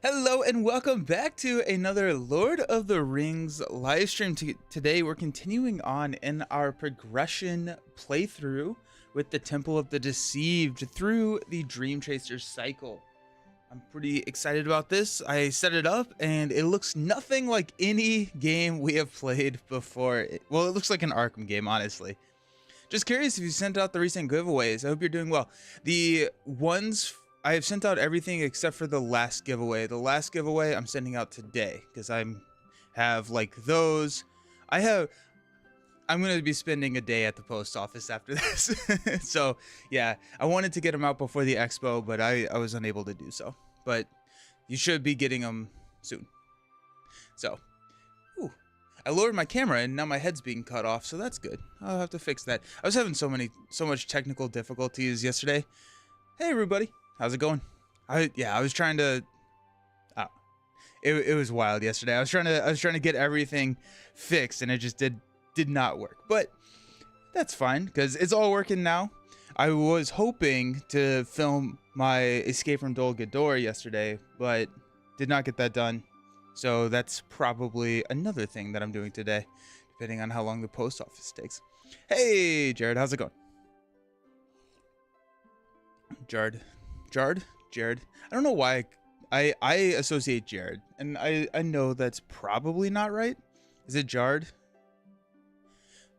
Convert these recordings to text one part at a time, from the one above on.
Hello and welcome back to another Lord of the Rings live stream. Today we're continuing on in our progression playthrough with the Temple of the Deceived through the Dream Chaser cycle. I'm pretty excited about this. I set it up and it looks nothing like any game we have played before. Well, it looks like an Arkham game, honestly. Just curious if you sent out the recent giveaways. I hope you're doing well. The ones I have sent out everything except for the last giveaway. The last giveaway I'm sending out today because have like those. I'm going to be spending a day at the post office after this. So yeah, I wanted to get them out before the expo, but I was unable to do so. But you should be getting them soon. So, ooh, I lowered my camera and now my head's being cut off, so that's good. I'll have to fix that. I was having so much technical difficulties yesterday. Hey everybody. How's it going? I was trying to. It was wild yesterday. I was trying to get everything fixed, and it just did not work. But that's fine because it's all working now. I was hoping to film my Escape from Dol Guldur yesterday, but did not get that done. So that's probably another thing that I'm doing today, depending on how long the post office takes. Hey, Jared, how's it going? Jared. I don't know why I associate Jared, and I know that's probably not right. Is it Jared?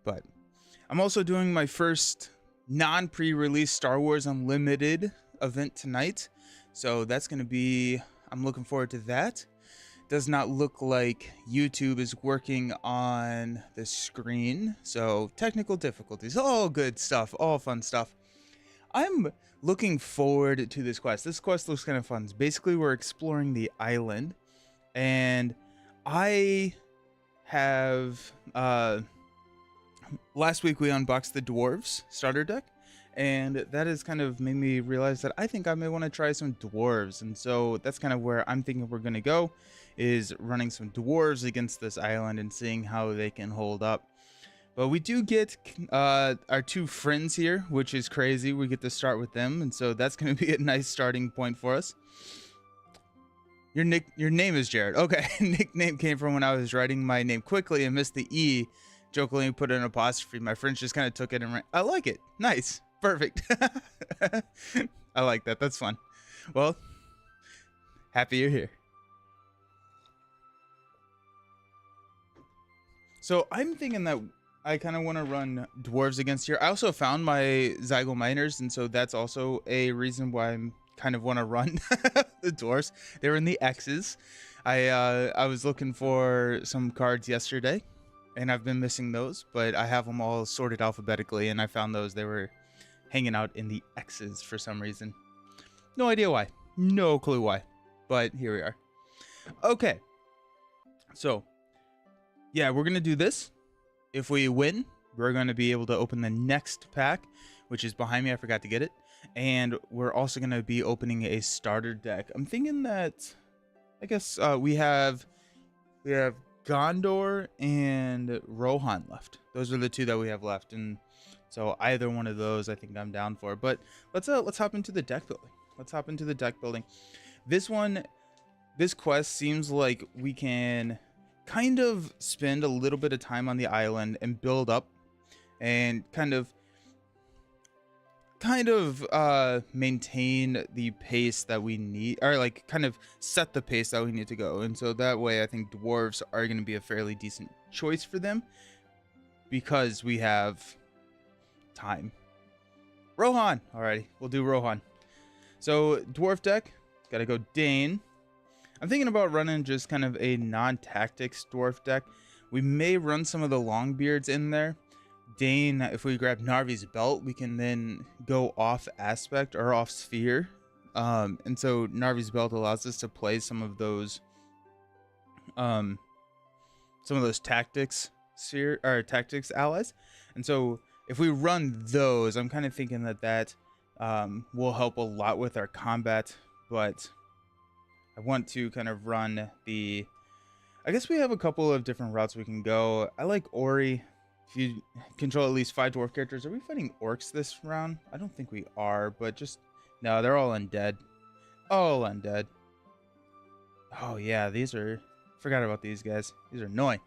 But I'm also doing my first non-pre-release Star Wars Unlimited event tonight, so that's going to be, I'm looking forward to that. Does not look like YouTube is working on the screen, so technical difficulties, all good stuff, all fun stuff. I'm looking forward to this quest. This quest looks kind of fun. Basically, we're exploring the island, and I have last week we unboxed the Dwarves starter deck, and that has kind of made me realize that I think I may want to try some Dwarves, and so that's kind of where I'm thinking we're gonna go, is running some Dwarves against this island and seeing how they can hold up. But we do get our two friends here, which is crazy. We get to start with them, and so that's going to be a nice starting point for us. Your name is Jared. Okay, nickname came from when I was writing my name quickly and missed the E. Jokingly put an apostrophe. My friends just kind of took it and ran. I like it. Nice. Perfect. I like that. That's fun. Well, happy you're here. So I'm thinking that I kind of want to run Dwarves against here. I also found my Zygo Miners, and so that's also a reason why I'm kind of want to run the Dwarves. They're in the X's. I was looking for some cards yesterday, and I've been missing those, but I have them all sorted alphabetically, and I found those. They were hanging out in the X's for some reason. No idea why. No clue why. But here we are. Okay. So, yeah, we're going to do this. If we win, we're going to be able to open the next pack, which is behind me. I forgot to get it. And we're also going to be opening a starter deck. I'm thinking that, I guess we have Gondor and Rohan left. Those are the two that we have left. And so either one of those I think I'm down for. But let's hop into the deck building. This quest seems like we can kind of spend a little bit of time on the island and build up and kind of maintain the pace that we need, or like kind of set the pace that we need to go. And so that way I think Dwarves are going to be a fairly decent choice for them because we have time. Rohan. Alrighty, we'll do Rohan. So Dwarf deck, gotta go Dane. I'm thinking about running just kind of a non-tactics dwarf deck. We may run some of the Longbeards in there. Dane, if we grab Narvi's Belt, we can then go off aspect or off sphere. And so Narvi's Belt allows us to play some of those tactics sphere or tactics allies. And so if we run those, I'm kind of thinking that will help a lot with our combat, but I want to kind of run the, I guess we have a couple of different routes we can go. I like Ori. If you control at least 5 dwarf characters. Are we fighting orcs this round? I don't think we are, but just, no, they're all undead. All undead. Oh yeah, forgot about these guys. These are annoying.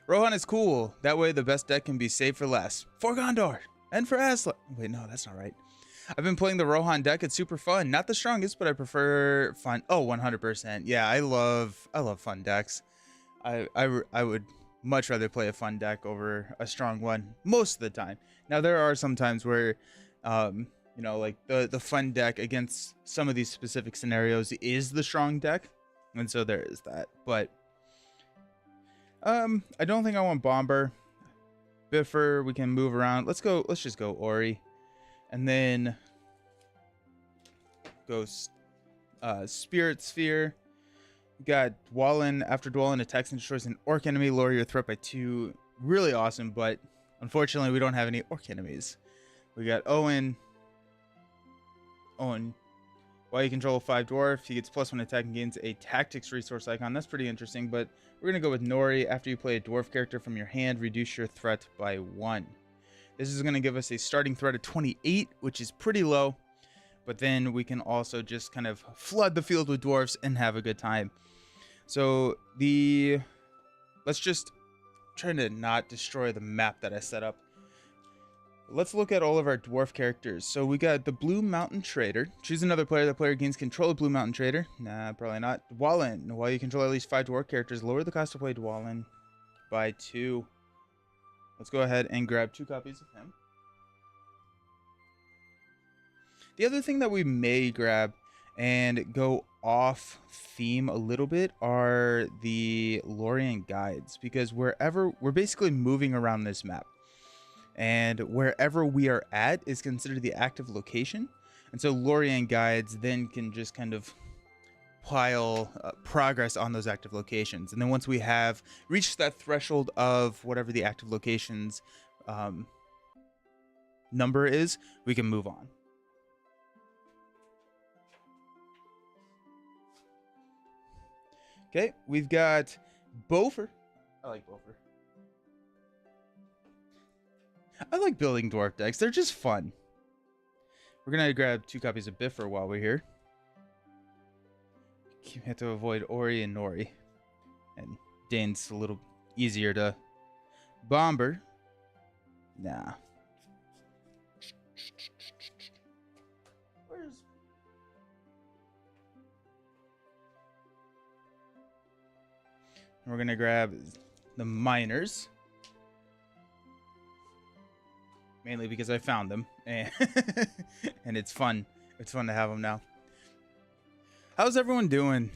Rohan is cool. That way the best deck can be saved for last. For Gondor and for Aslan. Wait, no, that's not right. I've been playing the Rohan deck. It's super fun. Not the strongest, but I prefer fun. Oh, 100%. Yeah, I love fun decks. I would much rather play a fun deck over a strong one most of the time. Now there are some times where you know, like the fun deck against some of these specific scenarios is the strong deck. And so there is that. But I don't think I want Bomber. Biffer, we can move around. Let's just go Ori. And then go Spirit Sphere. We got Dwalin. After Dwalin attacks and destroys an orc enemy, lower your threat by 2. Really awesome, but unfortunately we don't have any orc enemies. We got Owen. While you control a 5 dwarf, he gets +1 attack and gains a tactics resource icon. That's pretty interesting, but we're going to go with Nori. After you play a dwarf character from your hand, reduce your threat by 1. This is going to give us a starting threat of 28, which is pretty low, but then we can also just kind of flood the field with dwarfs and have a good time. So let's just try to not destroy the map that I set up. Let's look at all of our dwarf characters. So we got the Blue Mountain Trader. Choose another player. The player gains control of Blue Mountain Trader. Nah, probably not. Dwalin. While you control at least 5 dwarf characters, lower the cost to play Dwalin by 2. Let's go ahead and grab 2 copies of him. The other thing that we may grab and go off theme a little bit are the Lorien guides, because we're basically moving around this map. And wherever we are at is considered the active location. And so Lorien guides then can just kind of pile progress on those active locations. And then once we have reached that threshold of whatever the active locations number is, we can move on. Okay, we've got Bofer. I like Bofer. I like building dwarf decks. They're just fun. We're going to grab 2 copies of Biffer while we're here. You have to avoid Ori and Nori. And Dane's a little easier to Bomber. Nah. We're going to grab the Miners. Mainly because I found them, and it's fun. It's fun to have them now. How's everyone doing?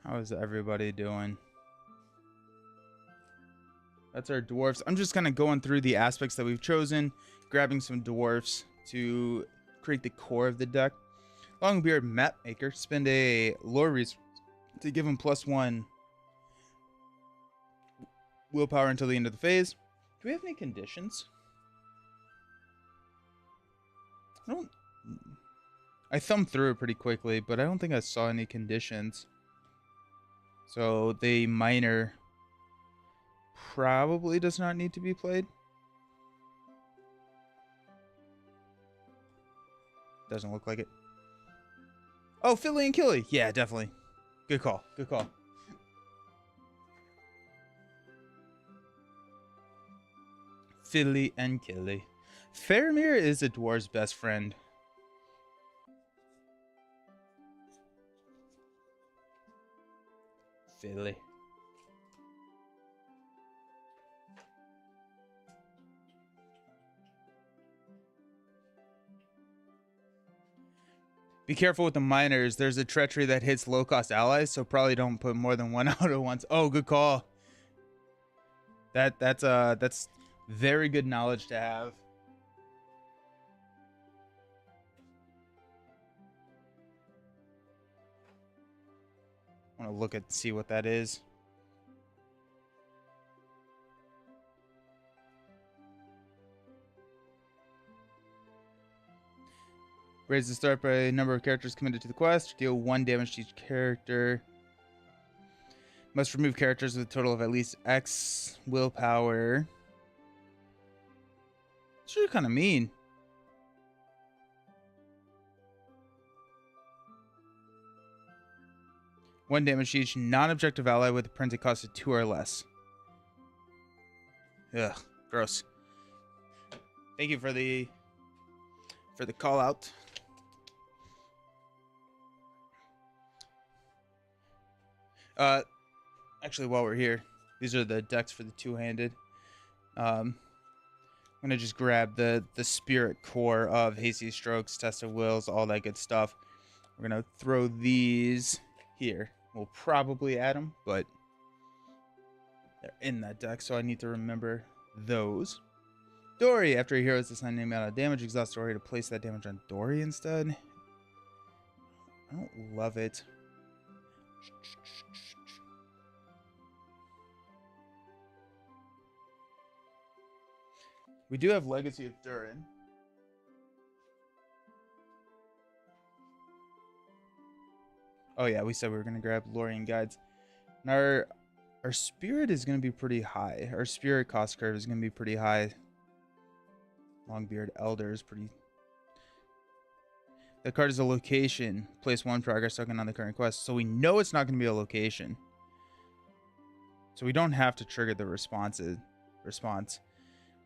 How is everybody doing? That's our dwarfs. I'm just kind of going through the aspects that we've chosen, grabbing some dwarfs to create the core of the deck. Longbeard Mapmaker. Spend a lore resource to give him +1 willpower until the end of the phase. Do we have any conditions? I thumbed through it pretty quickly, but I don't think I saw any conditions. So the Miner probably does not need to be played. Doesn't look like it. Oh, Philly and Killy. Yeah, definitely. Good call. Good call. Philly and Killy. Faramir is a dwarf's best friend. Philly. Be careful with the miners. There's a treachery that hits low-cost allies, so probably don't put more than 1 out at once. Oh, good call. That's very good knowledge to have. I want to look at see what that is. Raise the start by number of characters committed to the quest. Deal 1 damage to each character. Must remove characters with a total of at least X willpower. It's really kind of mean. 1 damage to each non-objective ally with a printed cost of 2 or less. Ugh, gross. Thank you for the call out. Actually, while we're here, these are the decks for the two-handed. I'm gonna just grab the spirit core of Hasty Strokes, Test of Wills, all that good stuff. We're gonna throw these here. We'll probably add them, but they're in that deck, so I need to remember those. Dory, after a hero is assigned an amount of damage, exhaust Dory to place that damage on Dory instead. I don't love it. We do have Legacy of Durin. Oh yeah, we said we were gonna grab Lorien Guides. And our spirit is gonna be pretty high. Our spirit cost curve is gonna be pretty high. Longbeard Elder is pretty. The card is a location. Place 1 progress token on the current quest. So we know it's not gonna be a location. So we don't have to trigger the response.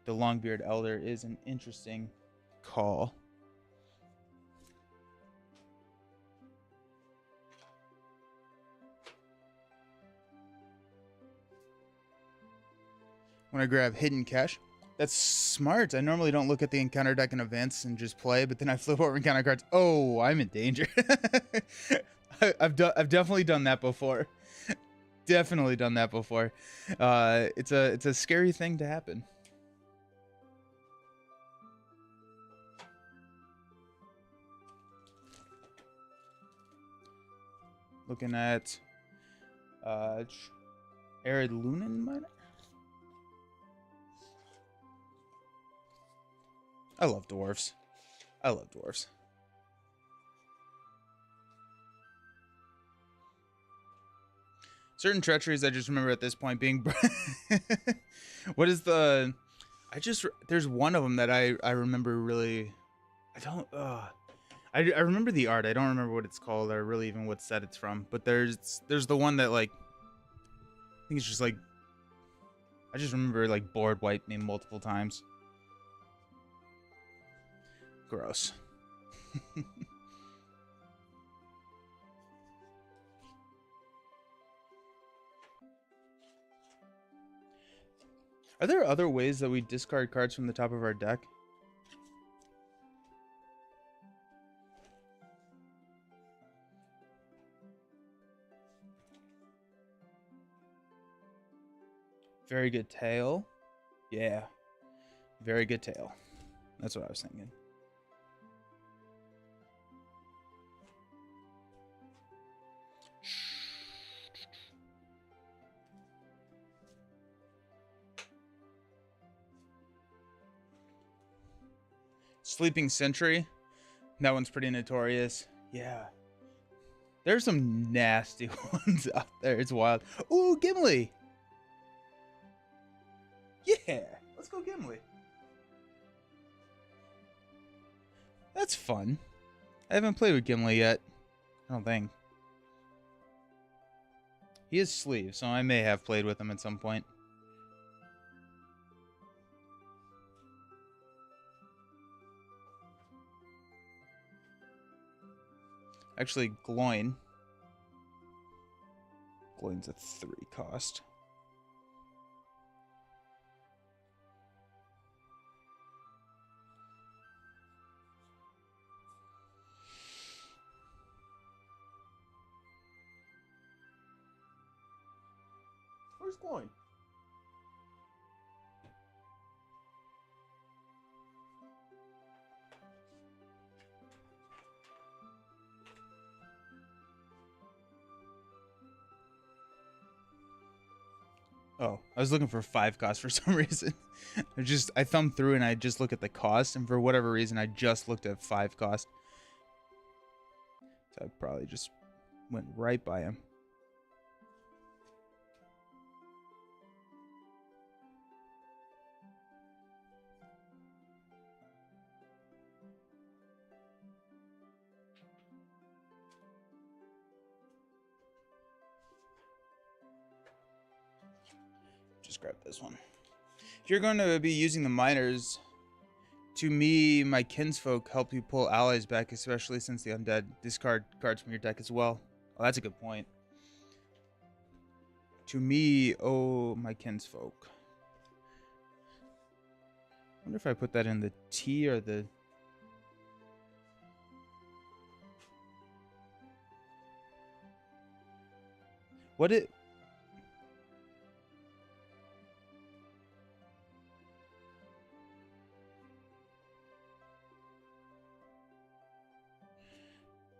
The Longbeard Elder is an interesting call. When I grab Hidden Cache, that's smart. I normally don't look at the encounter deck in events and just play, but then I flip over encounter cards. Oh, I'm in danger. I've definitely done that before. Definitely done that before. It's a scary thing to happen. Looking at Arid Lunan Miner. I love dwarves. I love dwarves. Certain treacheries I just remember at this point being what is the there's one of them that I remember really. I remember the art. I don't remember what it's called or really even what set it's from. But there's the one that, like, I think it's just like, I just remember, like, board wipe me multiple times. Gross. Are there other ways that we discard cards from the top of our deck? Very good tail. Yeah. Very good tail. That's what I was thinking. Sleeping Sentry. That one's pretty notorious. Yeah. There's some nasty ones out there. It's wild. Ooh, Gimli. Yeah. Let's go Gimli. That's fun. I haven't played with Gimli yet. I don't think. He is sleeve, so I may have played with him at some point. Actually, Gloin. Gloin's a 3 cost. Where's Gloin? Oh, I was looking for 5 cost for some reason. I thumbed through and I just look at the cost, and for whatever reason I just looked at 5 cost. So I probably just went right by him. just grab this one. If you're going to be using the miners, to me, my kinsfolk help you pull allies back, especially since the undead discard cards from your deck as well. Oh, that's a good point. To me, oh, my kinsfolk. I wonder if I put that in the T or the... What it...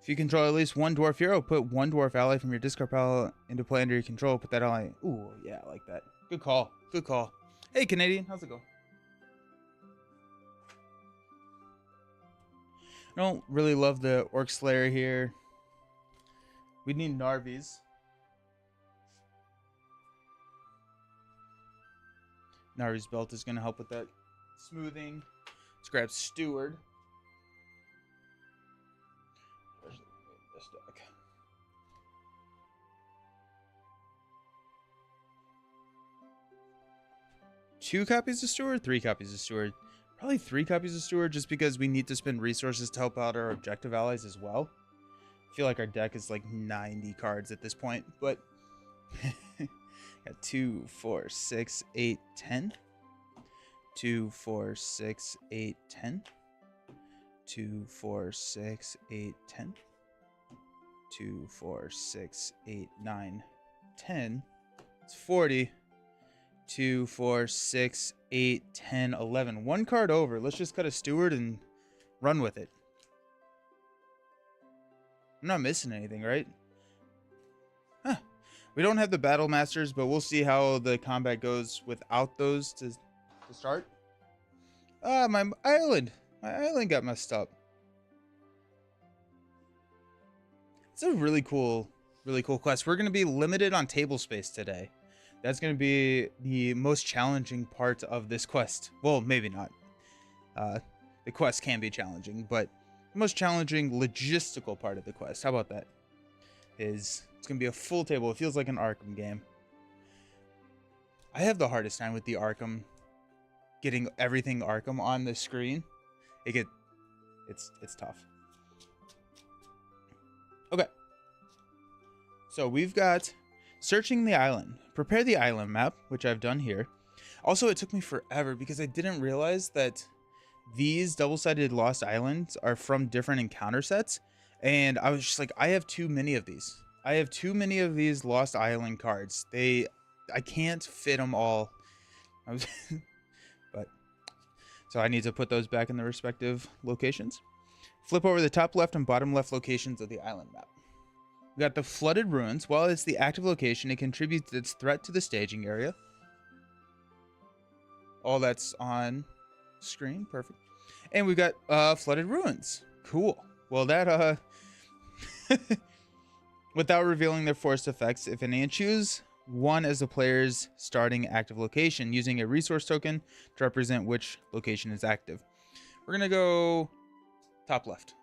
If you control at least one dwarf hero, put one dwarf ally from your discard pile into play under your control. Put that ally... Ooh, yeah, I like that. Good call. Good call. Hey, Canadian. How's it going? I don't really love the Orc Slayer here. We need Narvies. Narvi's Belt is going to help with that smoothing. Let's grab Steward. Where's this deck? Two copies of Steward? 3 copies of Steward. Probably 3 copies of Steward, just because we need to spend resources to help out our objective allies as well. I feel like our deck is like 90 cards at this point, but... Got 2, 4, 6, 8, 10. 2, 4, 6, 8, 10. 2, 4, 6, 8, 10. 2, 4, 6, 8, 9, 10. It's 40. 2, 4, 6, 8, 10, 11. One card over. Let's just cut a Steward and run with it. I'm not missing anything, right? Huh. We don't have the Battle Masters, but we'll see how the combat goes without those to start. Ah, my island. My island got messed up. It's a really cool quest. We're going to be limited on table space today. That's going to be the most challenging part of this quest. Well, maybe not. The quest can be challenging, but the most challenging logistical part of the quest, how about that, is it's going to be a full table. It feels like an Arkham game. I have the hardest time with the Arkham, getting everything Arkham on the screen. It's tough. Okay. So we've got searching the island. Prepare the island map, which I've done here. Also, it took me forever because I didn't realize that these double-sided Lost Islands are from different encounter sets. And I was just like, I have too many of these. I have too many of these Lost Island cards. I can't fit them all. So I need to put those back in the respective locations. Flip over the top left and bottom left locations of the island map. We got the Flooded Ruins. While it's the active location, it contributes its threat to the staging area. All that's on screen. Perfect. And we got Flooded Ruins. Cool. Well, that without revealing their forced effects, if any, and choose one as the player's starting active location, using a resource token to represent which location is active. We're gonna go top left.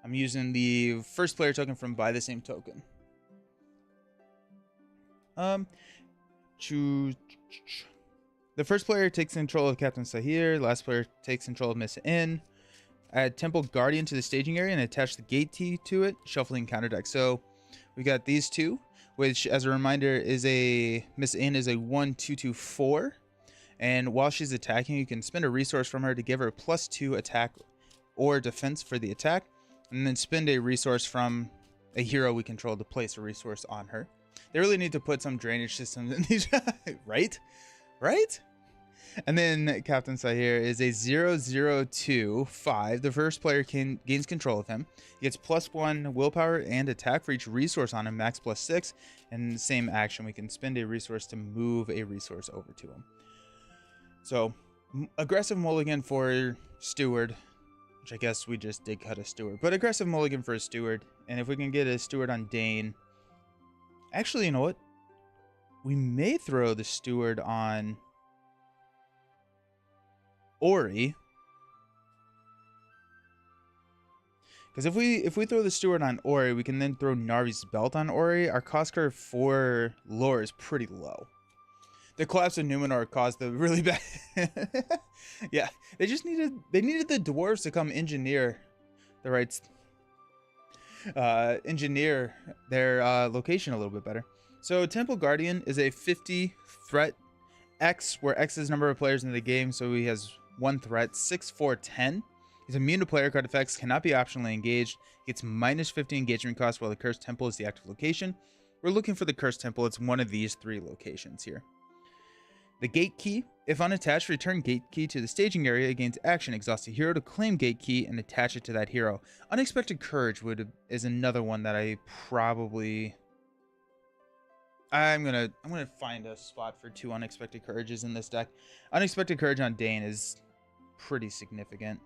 I'm using the first player token from Buy the Same Token. Choose. The first player takes control of Captain Sahir. Last player takes control of Miss N. Add Temple Guardian to the staging area and attach the gate key to it, shuffling counter deck. So we got these two, which, as a reminder, is a Miss N is a 1/2/2/4, and while she's attacking, you can spend a resource from her to give her +2 attack or defense for the attack, and then spend a resource from a hero we control to place a resource on her. They really need to put some drainage systems in these, right? Right? And then Captain Sahir is a 0/0/2/5. The first player gains control of him. He gets +1 willpower and attack for each resource on him, max +6. And the same action, we can spend a resource to move a resource over to him. So, aggressive mulligan for Steward, which I guess we just did cut a Steward. But aggressive mulligan for a Steward. And if we can get a Steward on Dane. Actually, you know what? We may throw the Steward on Ori, because if we throw the Steward on Ori, we can then throw Narvi's Belt on Ori. Our cost curve for lore is pretty low. The collapse of Numenor caused the really bad. Yeah, they needed the dwarves to come engineer the right engineer their location a little bit better. So Temple Guardian is a 50 threat X, where X is number of players in the game, so he has 1 threat, 6, 4, 10. He's immune to player card effects, cannot be optionally engaged, gets minus 50 engagement cost while the Cursed Temple is the active location. We're looking for the Cursed Temple. It's one of these 3 locations here. The Gate Key. If unattached, return Gate Key to the staging area, gains action. Exhaust a hero to claim Gate Key and attach it to that hero. Unexpected Courage is another one that I probably... I'm gonna find a spot for 2 Unexpected Courages in this deck. Unexpected Courage on Dane is pretty significant.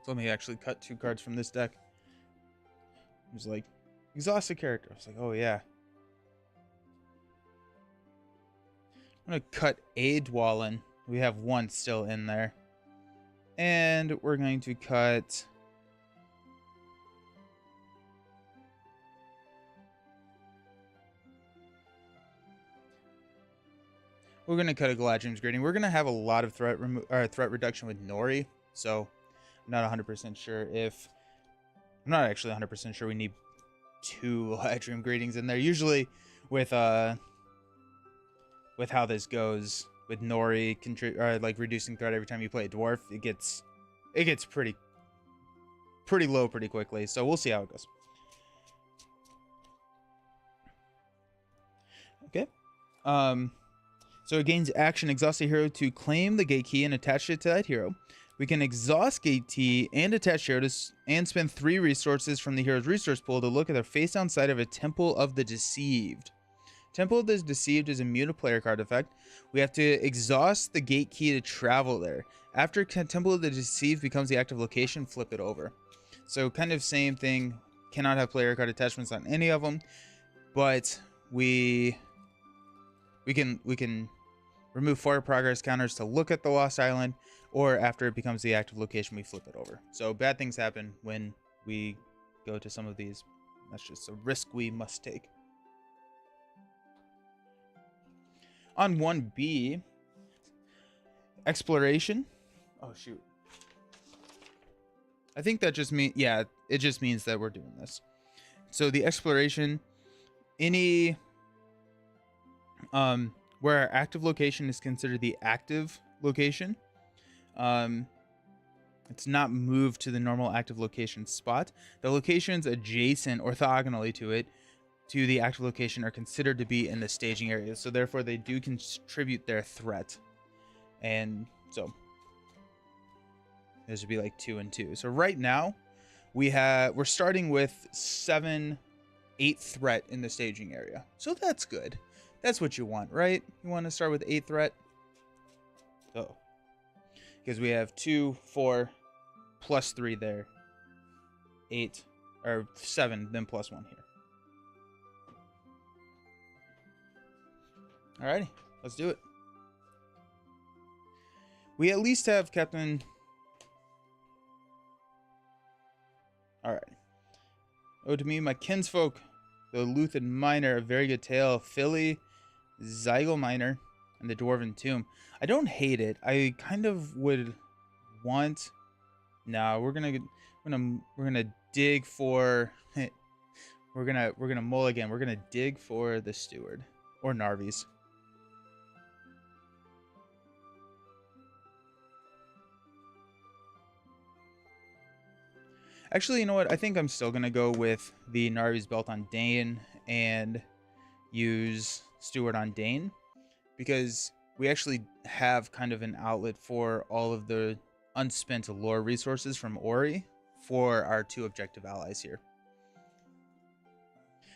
So let me actually cut 2 cards from this deck. It was like, exhaust a character. I was like, oh yeah. I'm going to cut a Dwalin. We have 1 still in there. And we're going to cut... We're going to cut a Galadrim's Greeting. We're going to have a lot of threat reduction with Nori. So I'm not 100% sure if... I'm not actually 100% sure we need 2 Galadrim Greetings in there. Usually with how this goes with Nori like reducing threat every time you play a dwarf, it gets pretty low pretty quickly. So we'll see how it goes. Okay. So it gains action, exhaust a hero to claim the Gate Key and attach it to that hero. We can exhaust Gate Key and attach hero and spend 3 resources from the hero's resource pool to look at the face down side of a Temple of the Deceived. Temple of the Deceived is immune to player card effect. We have to exhaust the Gate Key to travel there. After Temple of the Deceived becomes the active location, flip it over. So kind of same thing. Cannot have player card attachments on any of them, but we can remove 4 progress counters to look at the Lost Island, or after it becomes the active location, we flip it over. So bad things happen when we go to some of these. That's just a risk we must take. On 1B, exploration. Oh, shoot. I think that just means, yeah, it just means that we're doing this. So the exploration, any, where our active location is considered the active location, it's not moved to the normal active location spot. The locations adjacent orthogonally to it, to the active location, are considered to be in the staging area, so therefore they do contribute their threat. And so this would be like 2 and 2. So right now we're starting with 7, 8 threat in the staging area, so that's good. That's what you want, right? You want to start with 8 threat. Oh, because we have 2, 4 plus 3 there, 8 or 7, then plus 1 here. Alrighty, let's do it. We at least have Captain... Alright. Oh, to me, my kinsfolk, the Luthen Miner, a very good tale. Philly, Zygal Miner, and the Dwarven Tomb. I don't hate it. I kind of would want... No, we're gonna dig for... we're gonna mulligan. We're gonna dig for the Steward or Narvis. Actually, you know what? I think I'm still going to go with the Narvi's Belt on Dane and use Steward on Dane, because we actually have kind of an outlet for all of the unspent lore resources from Ori for our 2 objective allies here.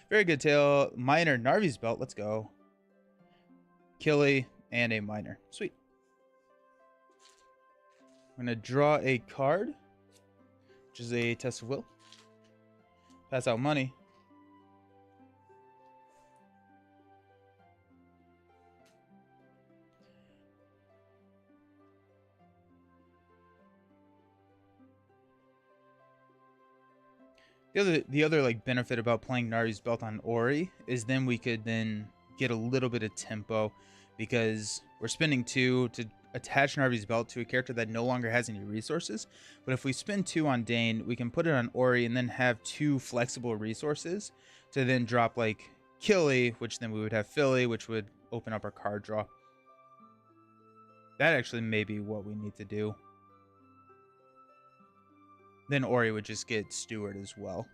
Very good tale. Miner, Narvi's Belt. Let's go. Killy and a Miner. Sweet. I'm going to draw a card, which is a Test of Will. Pass out money. The other like benefit about playing Narvi's Belt on Ori is then we could then get a little bit of tempo because we're spending 2 to attach Narvi's belt to a character that no longer has any resources. But if we spend 2 on Dane, we can put it on Ori and then have 2 flexible resources to then drop like Killy, which then we would have Philly, which would open up our card draw. That actually may be what we need to do. Then Ori would just get Steward as well.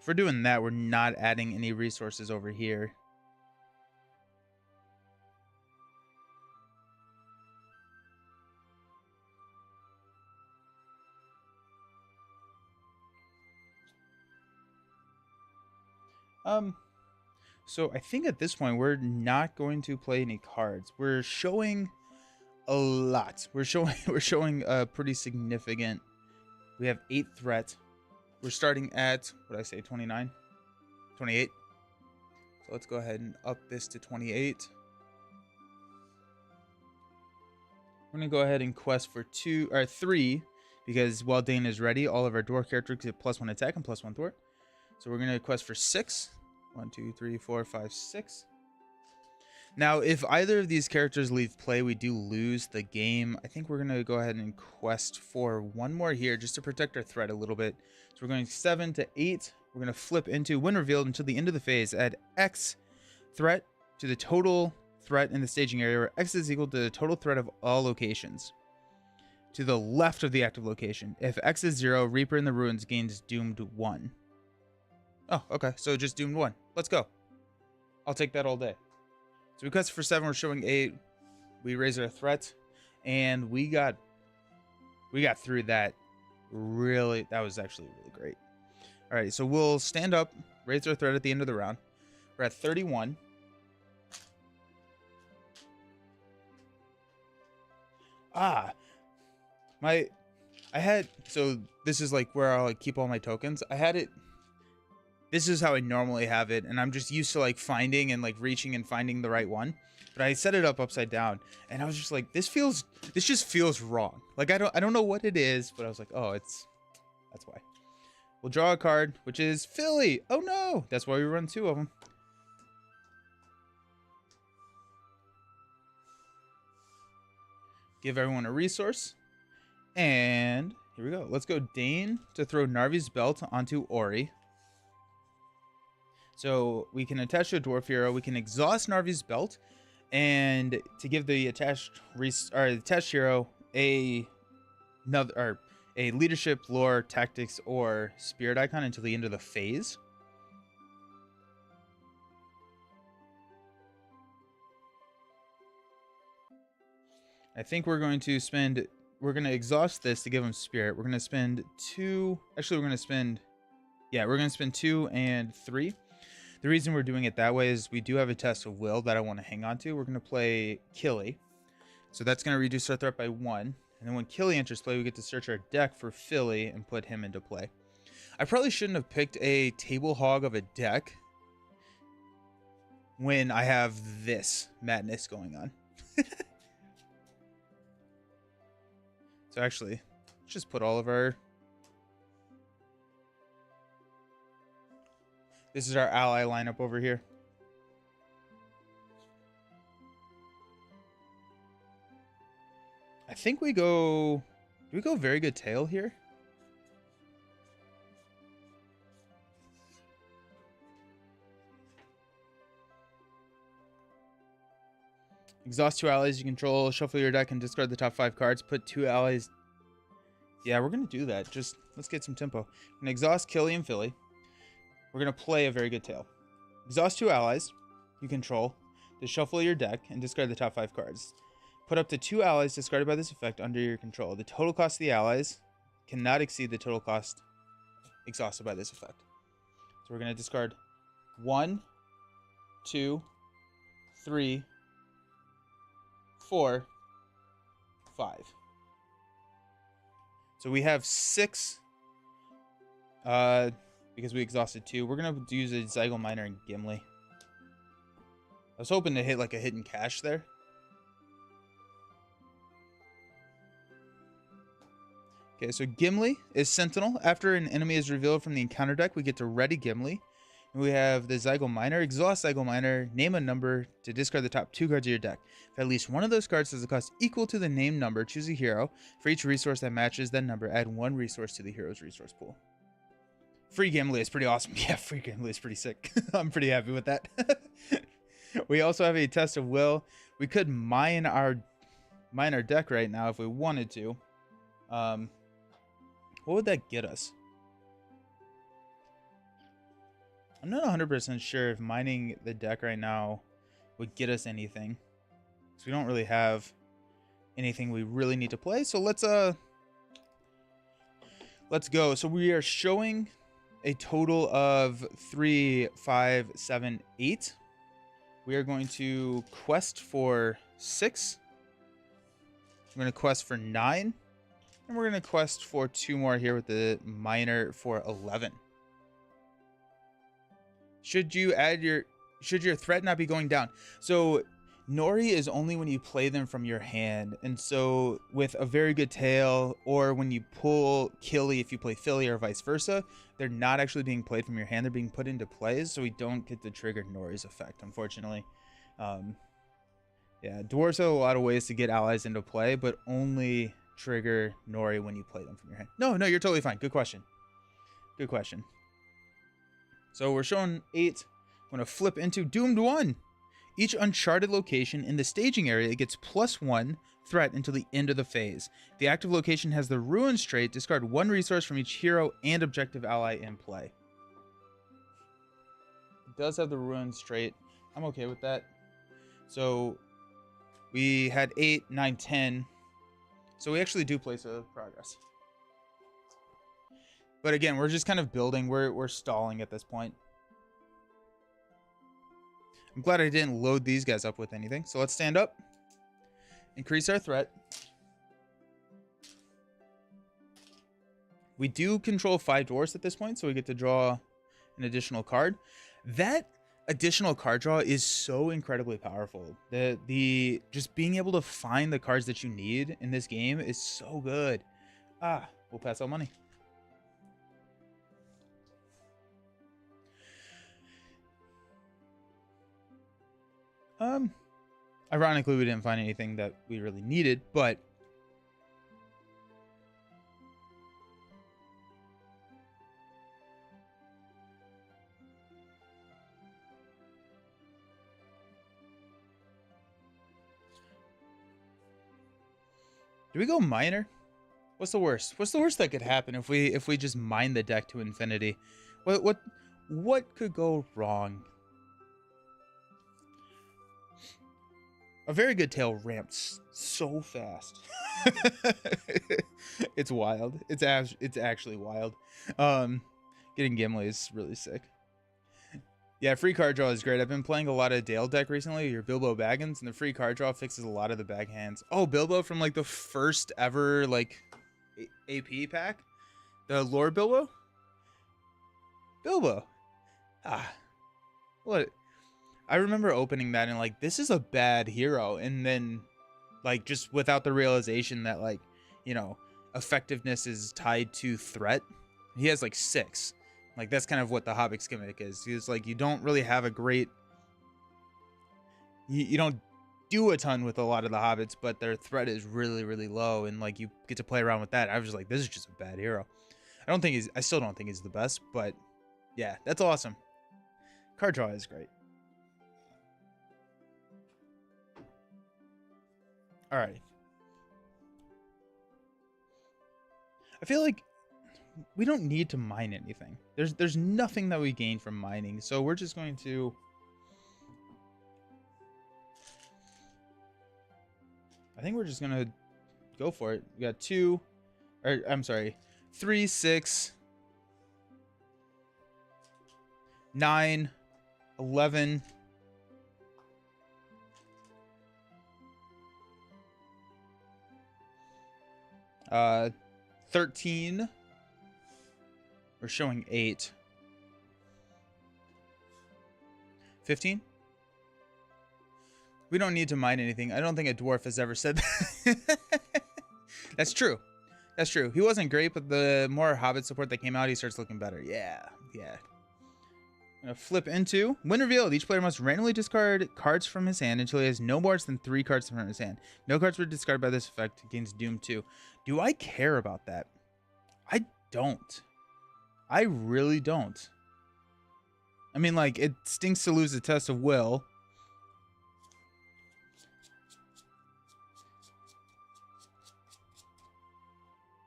If we're doing that, we're not adding any resources over here. So I think at this point we're not going to play any cards. We're showing a lot. We're showing a pretty significant. We have 8 threat. We're starting at, what did I say, 29? 28. So let's go ahead and up this to 28. We're gonna go ahead and quest for 2 or 3 because while Dane is ready, all of our dwarf characters get +1 attack and +1 thwart. So we're gonna quest for 6. 1, 2, 3, 4, 5, 6. Now, if either of these characters leave play, we do lose the game. I think we're going to go ahead and quest for 1 more here just to protect our threat a little bit. So we're going 7 to 8. We're going to flip into when revealed until the end of the phase. Add X threat to the total threat in the staging area, where X is equal to the total threat of all locations to the left of the active location. If X is 0, Reaper in the Ruins gains doomed 1. Oh, okay. So just doomed 1. Let's go. I'll take that all day. So we quest for 7. We're showing 8. We raise our threat, and we got through that. Really, that was actually really great. All right, so we'll stand up, raise our threat at the end of the round. We're at 31. So this is like where I'll like keep all my tokens. I had it. This is how I normally have it, and I'm just used to like finding and like reaching and finding the right one. But I set it up upside down, and I was just like, this just feels wrong. Like I don't know what it is, but I was like, oh, that's why. We'll draw a card, which is Philly. Oh no, that's why we run 2 of them. Give everyone a resource, and here we go. Let's go Dane to throw Narvi's belt onto Ori. So we can attach to a dwarf hero. We can exhaust Narvi's belt, and to give the attached hero a leadership, lore, tactics, or spirit icon until the end of the phase. I think we're going to exhaust this to give him spirit. We're going to spend 2. Actually, we're going to spend 2 and 3. The reason we're doing it that way is we do have a test of will that I want to hang on to. We're going to play Killy. So that's going to reduce our threat by 1. And then when Killy enters play, we get to search our deck for Philly and put him into play. I probably shouldn't have picked a table hog of a deck when I have this madness going on. So actually, let's just put all of our... This is our ally lineup over here. I think we go... Do we go very good tail here? Exhaust 2 allies you control. Shuffle your deck and discard the top 5 cards. Put 2 allies... Yeah, we're going to do that. Just let's get some tempo. We're going to exhaust Killy and Philly. We're going to play a very good tail. Exhaust 2 allies you control to shuffle your deck and discard the top 5 cards. Put up to 2 allies discarded by this effect under your control. The total cost of the allies cannot exceed the total cost exhausted by this effect. So we're going to discard 1, 2, 3, 4, 5. So we have 6 because we exhausted 2. We're going to use a Zygal Miner and Gimli. I was hoping to hit like a hidden cache there. Okay, so Gimli is Sentinel. After an enemy is revealed from the encounter deck, we get to ready Gimli. And we have the Zygo Miner. Exhaust Zygo Miner. Name a number to discard the top 2 cards of your deck. If at least one of those cards has a cost equal to the named number, choose a hero. For each resource that matches that number, add 1 resource to the hero's resource pool. Free Gimli is pretty awesome. Yeah, free Gimli is pretty sick. I'm pretty happy with that. We also have a Test of Will. We could mine our deck right now if we wanted to. What would that get us? I'm not 100% sure if mining the deck right now would get us anything. Because we don't really have anything we really need to play. So let's go. So we are showing a total of 3, 5, 7, 8. We are going to quest for 6. We're going to quest for 9. And we're going to quest for 2 more here with the miner for 11. Should your threat not be going down? So Nori is only when you play them from your hand. And so with a very good tail, or when you pull Killy if you play Philly or vice versa, they're not actually being played from your hand. They're being put into plays, so we don't get to trigger Nori's effect, unfortunately. Yeah, dwarves have a lot of ways to get allies into play, but only trigger Nori when you play them from your hand. No, you're totally fine. Good question. Good question. So we're showing 8. I'm going to flip into Doomed 1. Each uncharted location in the staging area gets +1 threat until the end of the phase. If the active location has the Ruins trait, discard 1 resource from each hero and objective ally in play. It does have the Ruins trait. I'm okay with that. So we had 8, 9, 10. So we actually do place a progress. But again, we're just kind of building. We're stalling at this point. I'm glad I didn't load these guys up with anything. So let's stand up. Increase our threat. We do control 5 dwarfs at this point, so we get to draw an additional card. That additional card draw is so incredibly powerful. The just being able to find the cards that you need in this game is so good. We'll pass out money. Ironically, we didn't find anything that we really needed, but do we go miner? What's the worst? What's the worst that could happen if we just mine the deck to infinity? What could go wrong? A very good tail ramps so fast. It's wild. It's actually wild. Getting Gimli is really sick. Yeah, free card draw is great. I've been playing a lot of Dale deck recently, your Bilbo Baggins, and the free card draw fixes a lot of the bag hands. Oh, Bilbo from like the first ever like AP pack? The Lord Bilbo? Bilbo. What? I remember opening that and like, this is a bad hero. And then like, just without the realization that like, you know, effectiveness is tied to threat. He has like 6. Like, that's kind of what the Hobbit's gimmick is. It's like, you don't really have a great, you don't do a ton with a lot of the Hobbits, but their threat is really, really low. And like, you get to play around with that. I was just like, this is just a bad hero. I still don't think he's the best, but yeah, that's awesome. Card draw is great. All right. I feel like we don't need to mine anything. There's nothing that we gain from mining, so we're just going to I think we're just gonna go for it. We got 3, 6, 9, 11. 13. We're showing 8. 15. We don't need to mine anything. I don't think a dwarf has ever said that. That's true. That's true. He wasn't great, but the more Hobbit support that came out, he starts looking better. Yeah, yeah. I'm gonna flip into when revealed. Each player must randomly discard cards from his hand until he has no more than 3 cards from his hand. No cards were discarded by this effect against Doom 2. Do I care about that? I don't. I really don't. I mean, like, it stinks to lose the test of will.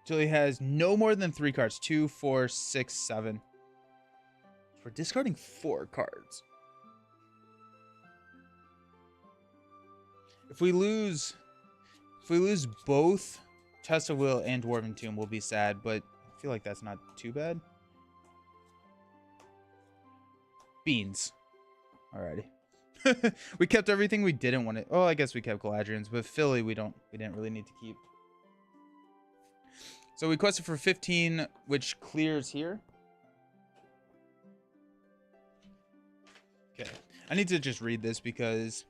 Until he has no more than 3 cards. 2, 4, 6, 7. We're discarding 4 cards. If we lose both Test of Will and Dwarven Tomb, we'll be sad, but I feel like that's not too bad. Beans. Alrighty. We kept everything we didn't want to. Oh, I guess we kept Galadrians, but Philly we didn't really need to keep. So we quested for 15, which clears here. Okay, I need to just read this because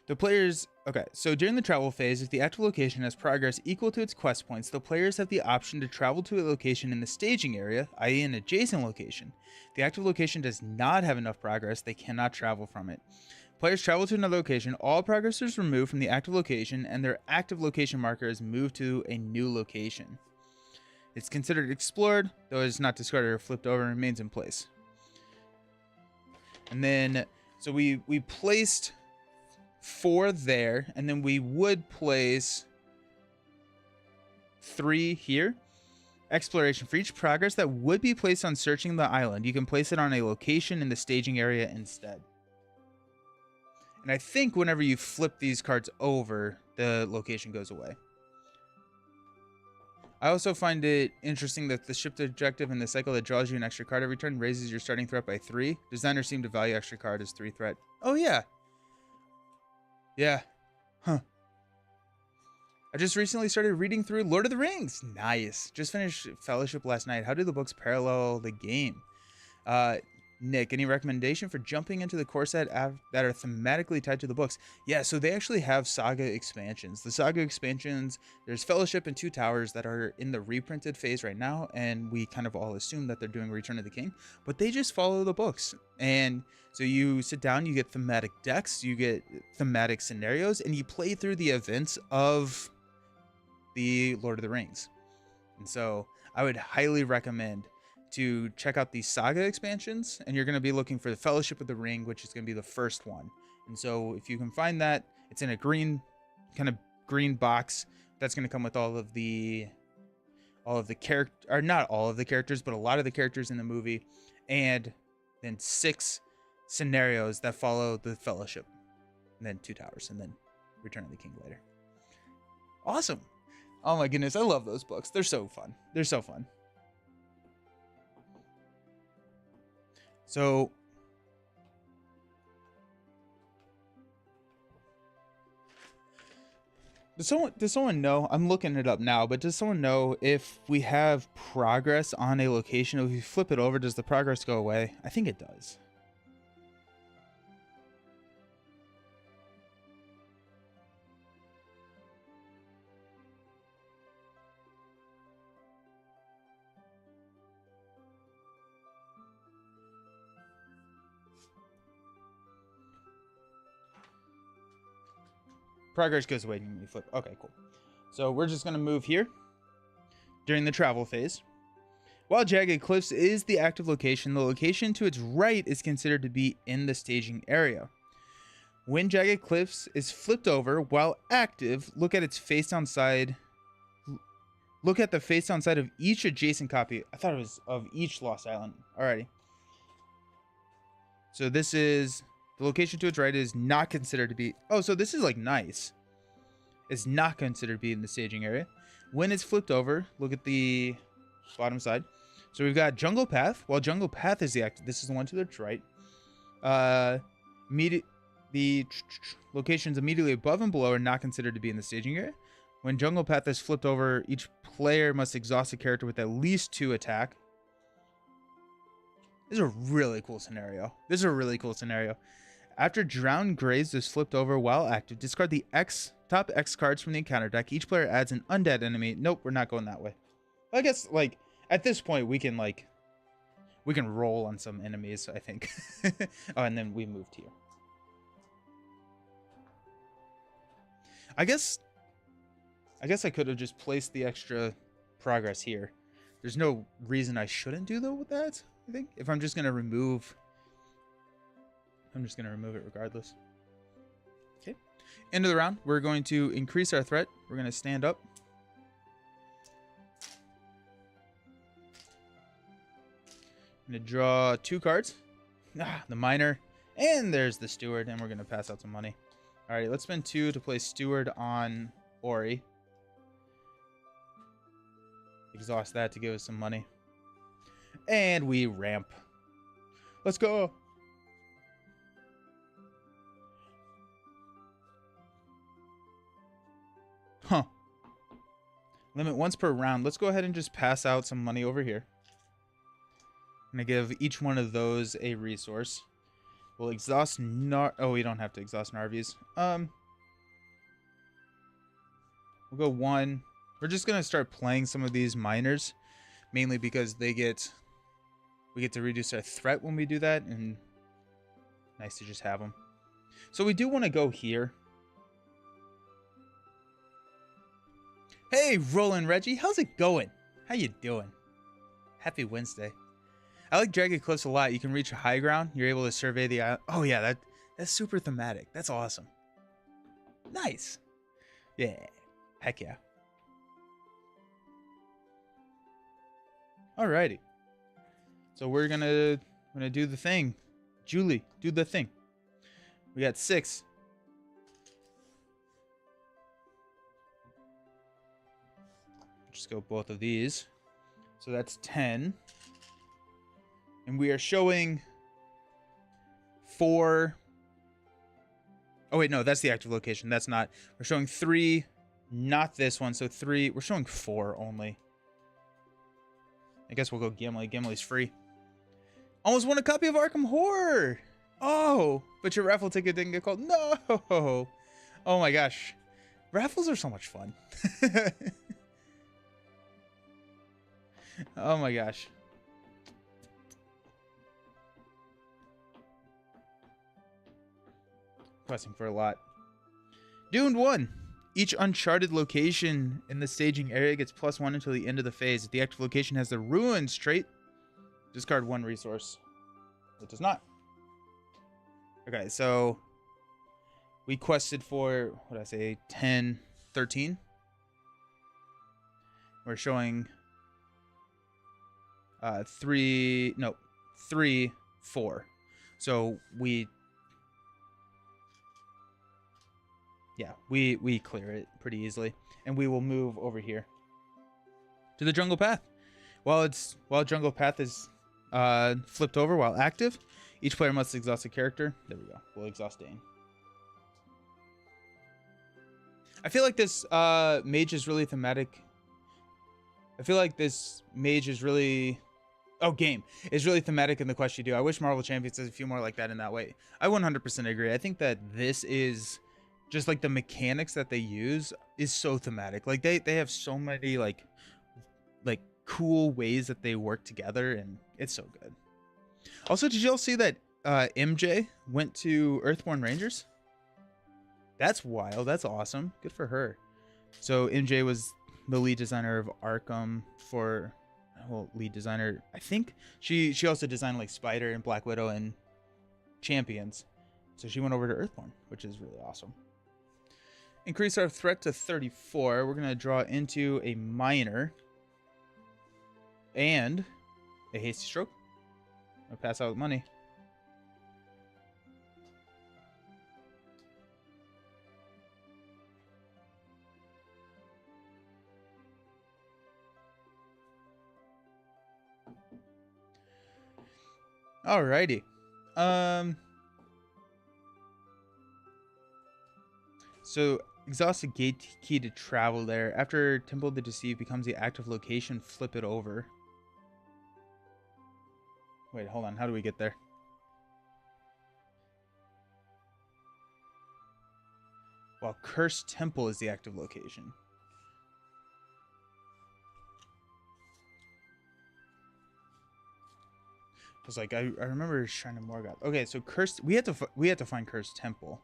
the players... Okay, so during the travel phase, if the active location has progress equal to its quest points, the players have the option to travel to a location in the staging area, i.e. an adjacent location. If the active location does not have enough progress, they cannot travel from it. Players travel to another location, all progress is removed from the active location, and their active location marker is moved to a new location. It's considered explored, though it is not discarded or flipped over and remains in place. And then, so we placed 4 there, and then we would place 3 here. Exploration. For each progress that would be placed on searching the island, you can place it on a location in the staging area instead. And I think whenever you flip these cards over, the location goes away. I also find it interesting that the shipped objective in the cycle that draws you an extra card every turn raises your starting threat by 3. Designers seem to value extra card as 3 threat. Oh, yeah. Yeah. Huh. I just recently started reading through Lord of the Rings. Nice. Just finished Fellowship last night. How do the books parallel the game? Nick, any recommendation for jumping into the core set that are thematically tied to the books? Yeah, so they actually have Saga expansions. The Saga expansions, there's Fellowship and Two Towers that are in the reprinted phase right now, and we kind of all assume that they're doing Return of the King, but they just follow the books. And so you sit down, you get thematic decks, you get thematic scenarios, and you play through the events of the Lord of the Rings. And so I would highly recommend to check out these Saga expansions, and you're going to be looking for the Fellowship of the Ring, which is going to be the first one. And so if you can find that, it's in a green box that's going to come with all of the character, or not all of the characters, but a lot of the characters in the movie, and then 6 scenarios that follow the Fellowship, and then Two Towers, and then Return of the King later. Awesome. Oh my goodness, I love those books. They're so fun. They're so fun. So does someone know? I'm looking it up now, but does someone know if we have progress on a location, if we flip it over, does the progress go away? I think it does. Progress goes away when you flip. Okay, cool. So we're just going to move here during the travel phase. While Jagged Cliffs is the active location, the location to its right is considered to be in the staging area. When Jagged Cliffs is flipped over while active, look at its face-down side. Look at the face-down side of each adjacent copy. I thought it was of each Lost Island. Alrighty. So this is... The location to its right is not considered to be... Oh, so this is like nice. It's not considered to be in the staging area. When it's flipped over, look at the bottom side. So we've got Jungle Path. While Jungle Path is the active, this is the one to its right. The locations immediately above and below are not considered to be in the staging area. When Jungle Path is flipped over, each player must exhaust a character with at least 2 attack. This is a really cool scenario. This is a really cool scenario. After Drowned Graves is flipped over while active, discard the X top X cards from the encounter deck. Each player adds an undead enemy. Nope, we're not going that way. I guess, like, at this point, we can roll on some enemies, I think. Oh, and then we moved here. I guess I could have just placed the extra progress here. There's no reason I shouldn't do though with that, I think. If I'm just gonna remove it regardless. Okay. End of the round, we're going to increase our threat. We're gonna stand up. I'm gonna draw 2 cards. The Miner, and there's the Steward, and we're gonna pass out some money. Alright, let's spend 2 to play Steward on Ori. Exhaust that to give us some money. And we ramp. Let's go. Huh. Limit once per round. Let's go ahead and just pass out some money over here. I'm going to give each one of those a resource. We'll exhaust oh, we don't have to exhaust Narvies. We'll go 1. We're just going to start playing some of these miners, mainly because we get to reduce our threat when we do that, and nice to just have them. So we do want to go here. Hey, Roland Reggie, how's it going? How you doing? Happy Wednesday. I like Dragon Cliffs a lot. You can reach a high ground. You're able to survey the island. Oh yeah, that's super thematic. That's awesome. Nice. Yeah. Heck yeah. Alrighty. So we're gonna do the thing. Julie, do the thing. We got 6. Just go both of these. So that's 10. And we are showing 4. Oh wait, no, that's the active location. That's not. We're showing 3, not this one. So 3. We're showing 4 only. I guess we'll go Gimli. Gimli's free. Almost won a copy of Arkham Horror. Oh, but your raffle ticket didn't get called. No. Oh my gosh. Raffles are so much fun. Oh my gosh. Pressing for a lot. Dune 1. Each uncharted location in the staging area gets +1 until the end of the phase. If the active location has the ruins trait, discard 1 resource. It does not. Okay, so we quested for, what did I say, 10, 13. We're showing 3, 4. So we clear it pretty easily, and we will move over here to the Jungle Path. While Jungle Path is flipped over while active, each player must exhaust a character. There we go. We'll exhaust Dane. I feel like this mage is really thematic. I feel like this mage is really game is really thematic in the quest you do. I wish Marvel Champions does a few more like that in that way. I 100% agree. I think that this is just like the mechanics that they use is so thematic. Like they have so many like cool ways that they work together, and it's so good. Also, did y'all see that MJ went to Earthborn Rangers? That's wild. That's awesome. Good for her. So MJ was the lead designer of Arkham for, well, lead designer. I think she also designed like Spider and Black Widow and Champions. So she went over to Earthborn, which is really awesome. Increase our threat to 34. We're going to draw into a Miner and a Hasty Stroke. I'll pass out money. Alrighty. So exhaust a gate key to travel there. After Temple of the Deceived becomes the active location, flip it over. Wait, hold on. How do we get there? while Cursed Temple is the active location. I was like, I remember Shrine of Morgoth. Okay, so Cursed, we had to find Cursed Temple.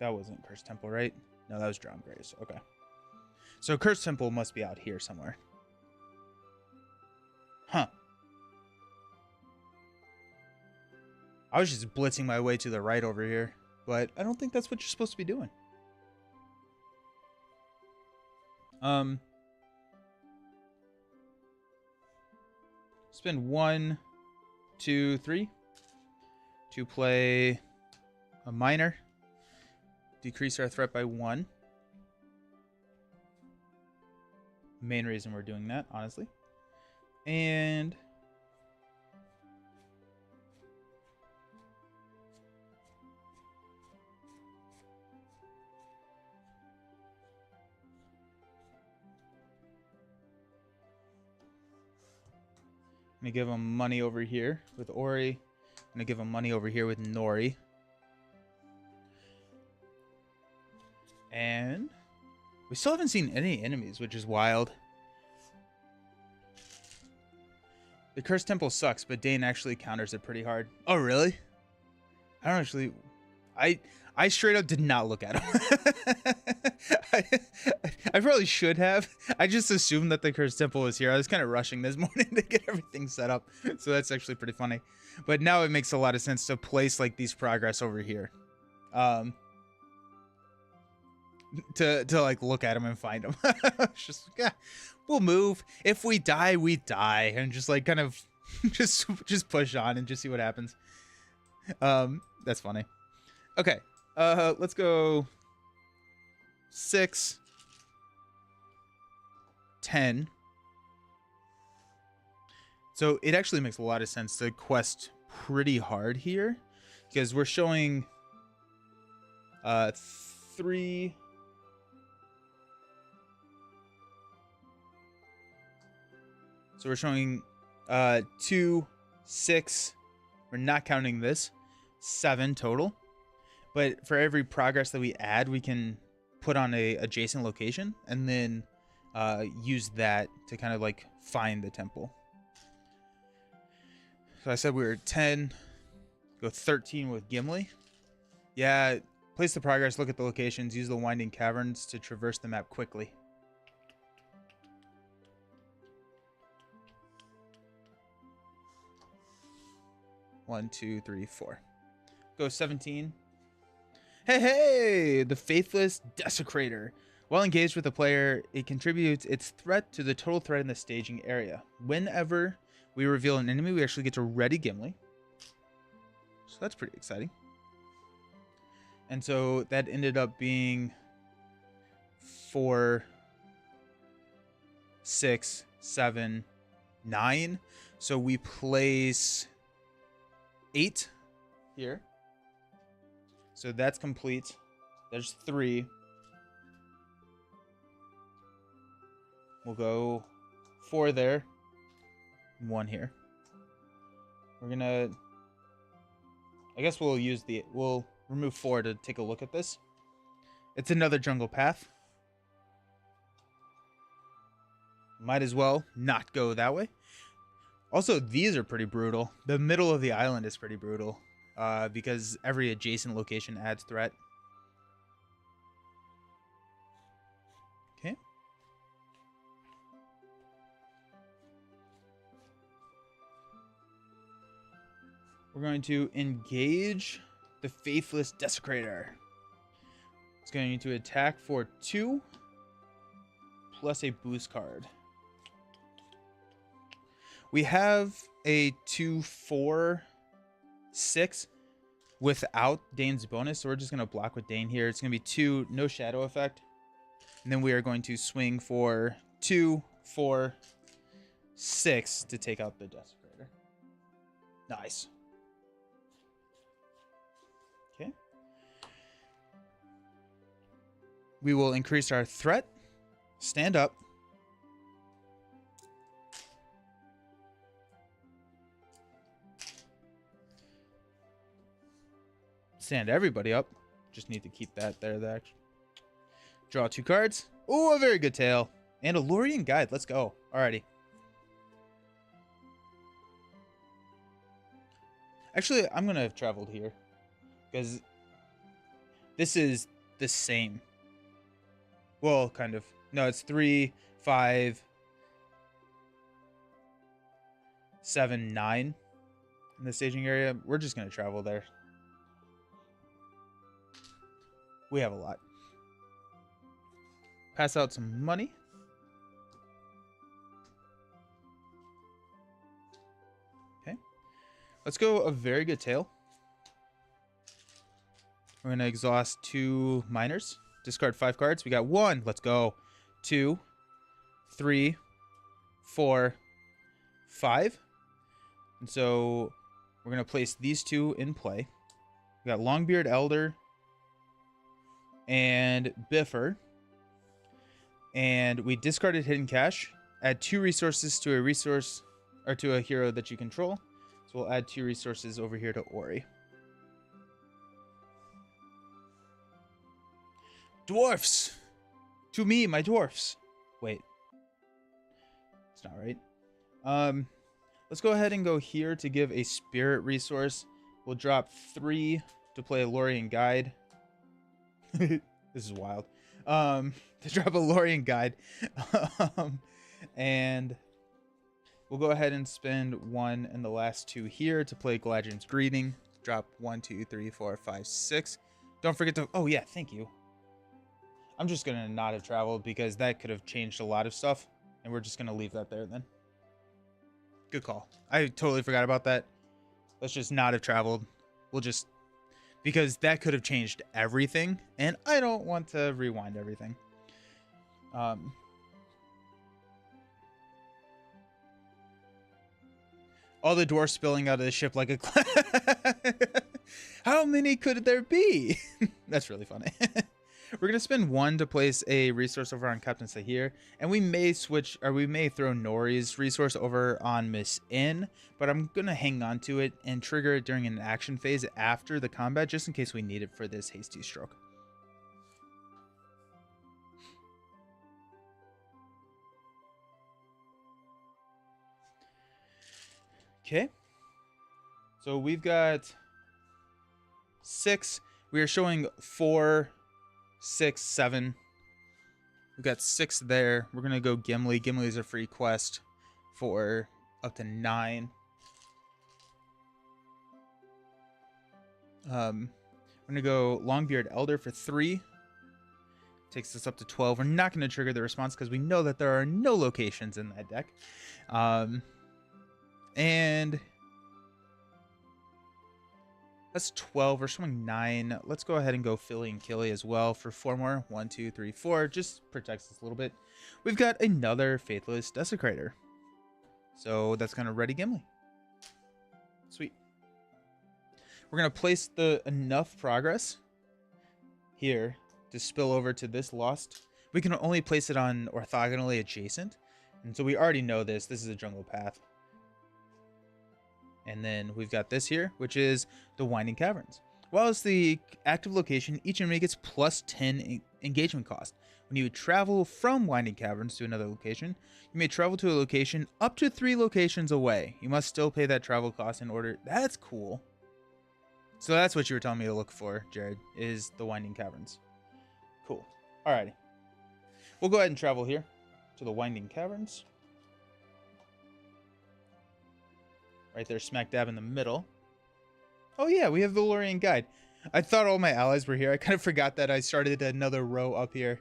That wasn't Cursed Temple, right? No, that was Drowned Graves. Okay. So Cursed Temple must be out here somewhere. Huh. I was just blitzing my way to the right over here, but I don't think that's what you're supposed to be doing. Spend 1, 2, 3 to play a miner. Decrease our threat by 1. Main reason we're doing that, honestly. And I'm going to give him money over here with Ori. I'm going to give him money over here with Nori. And we still haven't seen any enemies, which is wild. The Cursed Temple sucks, but Dane actually counters it pretty hard. Oh, really? I don't actually... I straight up did not look at him. I probably should have. I just assumed that the Cursed Temple was here. I was kind of rushing this morning to get everything set up. So that's actually pretty funny. But now it makes a lot of sense to place like these progress over here. To like look at them and find them. It's just yeah, we'll move. If we die, we die. And just like kind of just push on and just see what happens. That's funny. Okay. Let's go 6, 10. So it actually makes a lot of sense to quest pretty hard here because we're showing 3. So we're showing 2, 6. We're not counting this. 7 total. But for every progress that we add, we can put on a adjacent location and then use that to kind of like find the temple. So I said we were 10, go 13 with Gimli. Yeah, place the progress, look at the locations, use the winding caverns to traverse the map quickly. One, 2, 3, 4. Go 17. Hey, the Faithless Desecrator. While engaged with a player, it contributes its threat to the total threat in the staging area. Whenever we reveal an enemy, we actually get to ready Gimli. So that's pretty exciting. And so that ended up being 4, 6, 7, 9. So we place 8 here. So that's complete. There's 3. We'll go 4 there. 1 here. We're gonna... I guess we'll remove 4 to take a look at this. It's another jungle path. Might as well not go that way. Also, these are pretty brutal. The middle of the island is pretty brutal. Because every adjacent location adds threat. Okay. We're going to engage the Faithless Desecrator. It's going to attack for 2 plus a boost card. We have a 2, 4, 6 without Dane's bonus, so we're just going to block with Dane here. It's going to be 2, no shadow effect. And then we are going to swing for 2, 4, 6 to take out the Desecrator. Nice. Okay. We will increase our threat. Stand up. Stand everybody up. Just need to keep that there. Draw 2 cards. Oh, a very good tail. And a Lorien Guide. Let's go. Alrighty. Actually, I'm going to have traveled here. Because this is the same. Well, kind of. No, it's 3, 5, 7, 9 in the staging area. We're just going to travel there. We have a lot. Pass out some money. Okay. Let's go a very good tail. We're going to exhaust 2 miners. Discard 5 cards. We got 1. Let's go. 2, 3, 4, 5. And so we're going to place these 2 in play. We got Longbeard Elder and Biffer. And we discarded Hidden Cache. Add 2 resources to a resource or to a hero that you control. So we'll add 2 resources over here to Ori. Dwarfs! To me, my dwarfs. Wait. It's not right. Let's go ahead and go here to give a spirit resource. We'll drop 3 to play a Lorien Guide. This is wild. To drop a Lorien Guide. And we'll go ahead and spend 1 and the last 2 here to play Galadriel's Greeting. Drop 1, 2, 3, 4, 5, 6. Don't forget to... Oh, yeah, thank you. I'm just going to not have traveled because that could have changed a lot of stuff. And we're just going to leave that there then. Good call. I totally forgot about that. Let's just not have traveled. We'll just... Because that could have changed everything. And I don't want to rewind everything. All the dwarfs spilling out of the ship like a cloud. How many could there be? That's really funny. We're going to spend 1 to place a resource over on Captain Sahir. And we may switch, or we may throw Nori's resource over on Miss N. But I'm going to hang on to it and trigger it during an action phase after the combat, just in case we need it for this hasty stroke. Okay. So we've got 6. We are showing 4... 6, 7. We've got 6 there. We're going to go Gimli. Gimli is a free quest for up to 9. We're going to go Longbeard Elder for 3. Takes us up to 12. We're not going to trigger the response because we know that there are no locations in that deck. And... That's 12. We're showing 9. Let's go ahead and go Philly and Killy as well for 4 more. 1, 2, 3, 4. Just protects us a little bit. We've got another Faithless Desecrator. So that's going to ready Gimli. Sweet. We're going to place the enough progress here to spill over to this Lost. We can only place it on orthogonally adjacent. And so we already know this. This is a jungle path. And then we've got this here, which is the Winding Caverns. While it's the active location, each enemy gets plus 10 engagement cost. When you travel from Winding Caverns to another location, you may travel to a location up to 3 locations away. You must still pay that travel cost in order. That's cool. So that's what you were telling me to look for, Jared, is the Winding Caverns. Cool. Alrighty. We'll go ahead and travel here to the Winding Caverns. Right there, smack dab in the middle. Oh yeah, we have the Lorien Guide. I thought all my allies were here. I kind of forgot that I started another row up here.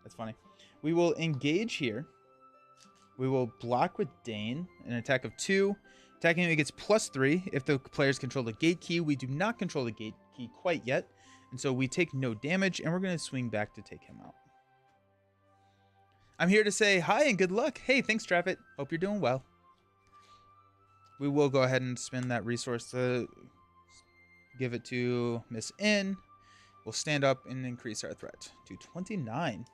That's funny. We will engage here. We will block with Dane, an attack of 2. Attacking enemy gets plus 3 if the players control the gate key. We do not control the gate key quite yet, and so we take no damage, and we're going to swing back to take him out. I'm here to say hi and good luck. Hey, thanks, Trappit. Hope you're doing well. We will go ahead and spend that resource to give it to Miss N. We'll stand up and increase our threat to 29.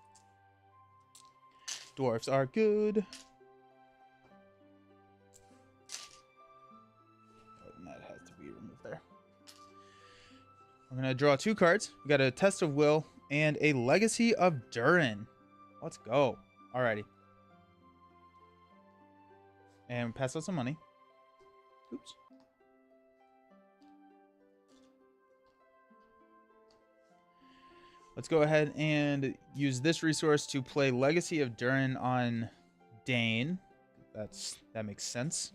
Dwarfs are good. Oh, and that has to be removed there. We're going to draw 2 cards. We got a Test of Will and a Legacy of Durin. Let's go. Alrighty. And pass out some money. Oops. Let's go ahead and use this resource to play Legacy of Durin on Dane. That makes sense.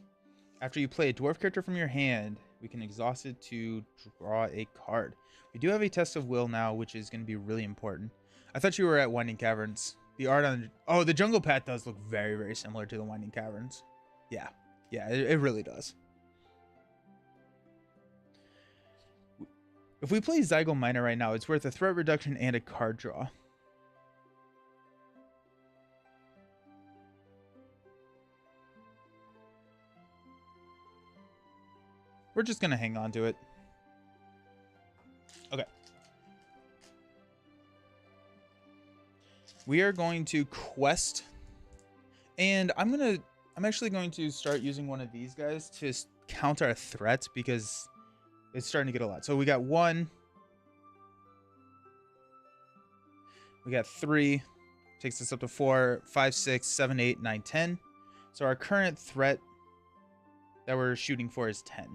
After you play a dwarf character from your hand, we can exhaust it to draw a card. We do have a Test of Will now, which is going to be really important. I thought you were at Winding Caverns. The art on... Oh, the jungle path does look very, very similar to the Winding Caverns. Yeah. Yeah, it really does. If we play Zygo Miner right now, it's worth a threat reduction and a card draw. We're just going to hang on to it. Okay. We are going to quest. And I'm actually going to start using one of these guys to count our threats because it's starting to get a lot. So we got 1. We got 3. Takes us up to 4, 5, 6, 7, 8, 9, 10. So our current threat that we're shooting for is 10.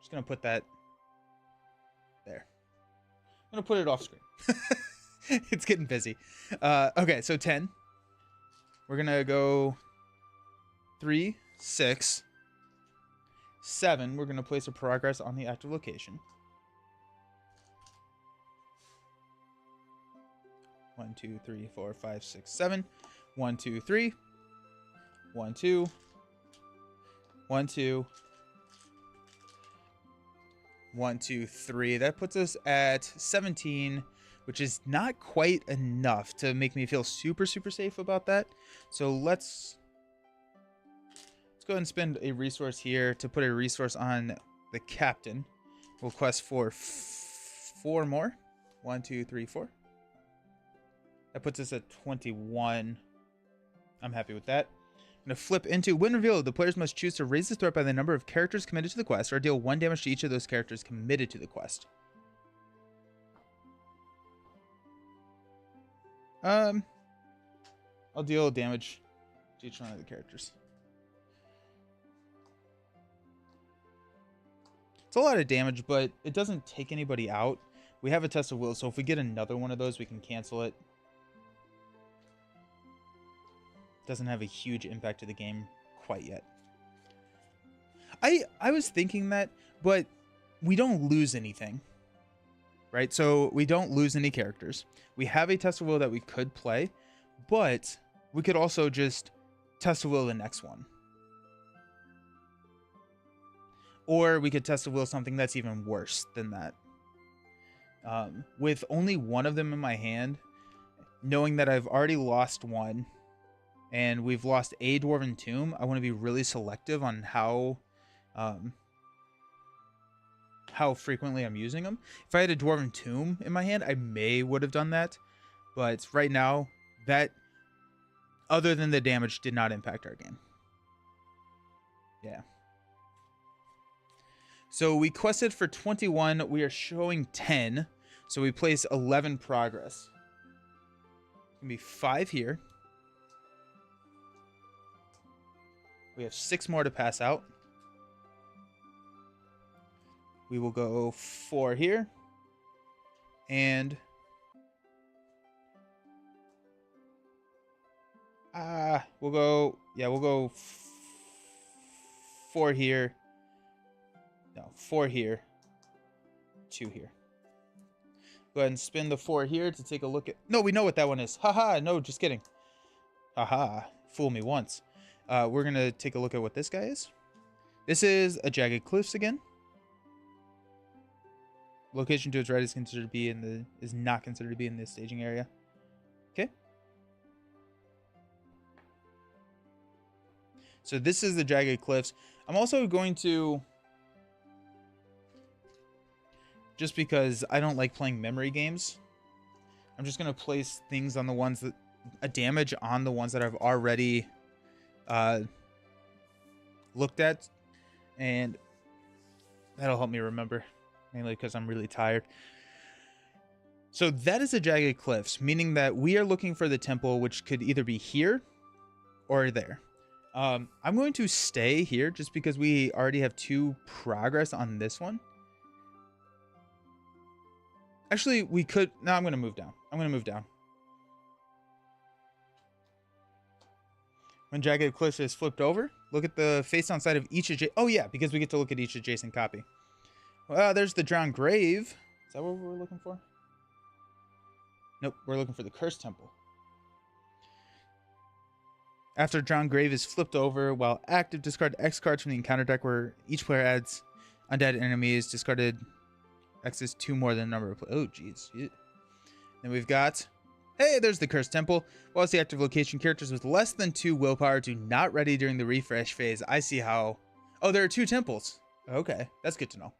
Just going to put that there. I'm going to put it off screen. It's getting busy. Okay, so 10. We're going to go 3, 6, 7. We're going to place a progress on the active location. 1, 2, 3, 4, 5, 6, 7. 1, 2, 3. 1, 2. 1, 2. 1, 2, 3. That puts us at 17, which is not quite enough to make me feel super, super safe about that. So let's go ahead and spend a resource here to put a resource on the captain. We'll quest for 4 more. 1, 2, 3, 4. That puts us at 21. I'm happy with that. I'm going to flip into When revealed, the players must choose to raise the threat by the number of characters committed to the quest or deal 1 damage to each of those characters committed to the quest. I'll deal damage to each one of the characters. It's a lot of damage, but it doesn't take anybody out. We have a Test of Will, so if we get another one of those, we can cancel it. Doesn't have a huge impact to the game quite yet. I was thinking that, but we don't lose anything, right? So we don't lose any characters. We have a Test of Will that we could play, but we could also just Test of Will the next one. Or we could Test of Will something that's even worse than that. With only one of them in my hand, knowing that I've already lost one, and we've lost a Dwarven Tomb, I want to be really selective on how frequently I'm using them. If I had a Dwarven Tomb in my hand, I would have done that. But right now, that, other than the damage, did not impact our game. Yeah. So we quested for 21. We are showing 10. So we place 11 progress. It's going to be 5 here. We have 6 more to pass out. We will go 4 here. And we'll go 4 here. No, 4 here. 2 here. Go ahead and spin the 4 here to take a look at... No, we know what that one is. Haha, no, just kidding. Haha, fool me once. We're going to take a look at what this guy is. This is a Jagged Cliffs again. Location to its right is not considered to be in this staging area. Okay. So this is the Jagged Cliffs. I'm also going to, just because I don't like playing memory games, I'm just going to place things on the ones that, a damage on the ones that I've already looked at, and that'll help me remember, mainly because I'm really tired. So that is a Jagged Cliffs, meaning that we are looking for the temple, which could either be here or there. I'm going to stay here just because we already have 2 progress on this one. Actually, we could... No, I'm going to move down. When Jagged Cliffs is flipped over, look at the face on side of each adjacent... Oh, yeah, because we get to look at each adjacent copy. Well, there's the Drowned Grave. Is that what we're looking for? Nope, we're looking for the Cursed Temple. After Drowned Grave is flipped over, while active, discard X cards from the encounter deck where each player adds undead enemies. Discarded X is 2 more than the number of players. Oh, jeez. Then we've got... Hey, there's the Cursed Temple. While it's the active location, characters with less than 2 willpower do not ready during the refresh phase. I see how... Oh, there are 2 temples. Okay, that's good to know.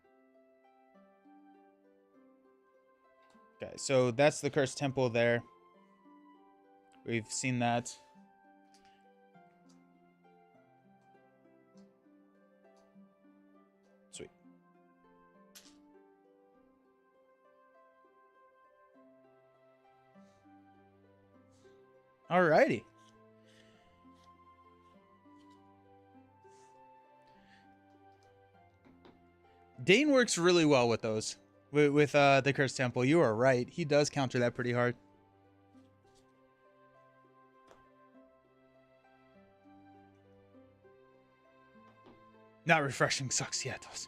Okay, so that's the Cursed Temple there. We've seen that. Sweet. Alrighty. Dane works really well with those. With the Cursed Temple. You are right. He does counter that pretty hard. Not refreshing. Sucks. Yeah, it does.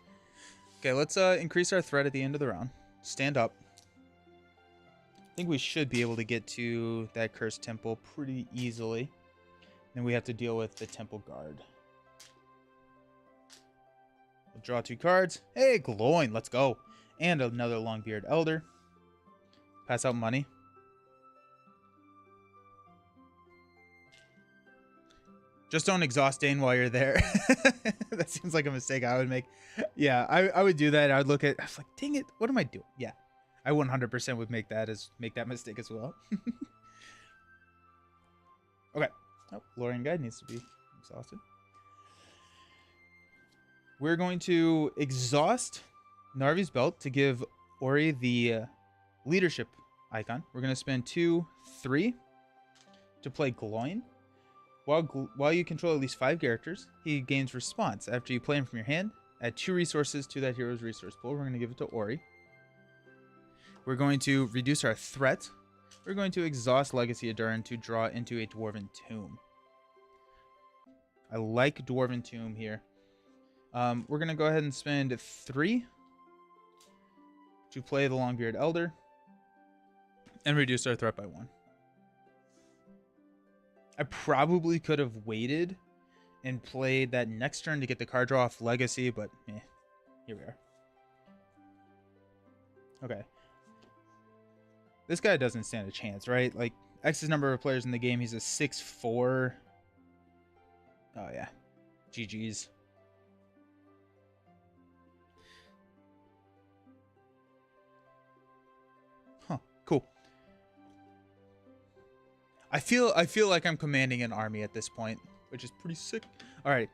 Okay, let's increase our threat at the end of the round. Stand up. I think we should be able to get to that Cursed Temple pretty easily. Then we have to deal with the Temple Guard. We'll draw 2 cards. Hey, Gloin. Let's go. And another Longbeard Elder. Pass out money. Just don't exhaust Dane while you're there. That seems like a mistake I would make. Yeah, I would do that. I would look at... I was like, dang it. What am I doing? Yeah. I 100% would make that mistake as well. Okay. Oh, Lorien Guide needs to be exhausted. We're going to exhaust Narvi's Belt to give Ori the leadership icon. We're going to spend 2, 3 to play Gloin. While you control at least 5 characters, he gains response. After you play him from your hand, add 2 resources to that hero's resource pool. We're going to give it to Ori. We're going to reduce our threat. We're going to exhaust Legacy of Durin to draw into a Dwarven Tomb. I like Dwarven Tomb here. We're going to go ahead and spend 3 to play the Longbeard Elder and reduce our threat by 1. I probably could have waited and played that next turn to get the card draw off Legacy, but here we are. Okay. This guy doesn't stand a chance, right? Like, X's number of players in the game, he's a 6'4". Oh, yeah. GG's. Huh. Cool. I feel like I'm commanding an army at this point, which is pretty sick. All right.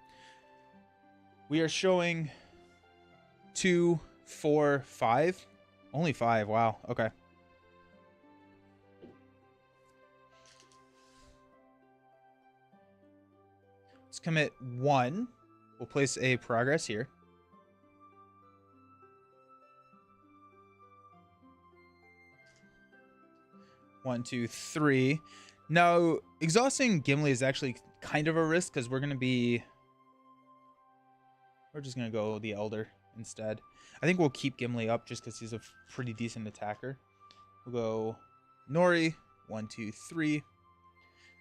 We are showing 2, 4, 5. Only 5. Wow. Okay. Let's commit 1. We'll place a progress here. One, 2, 3. Now, exhausting Gimli is actually kind of a risk because we're just going to go the Elder instead. I think we'll keep Gimli up just because he's a pretty decent attacker. We'll go Nori. 1, 2, 3.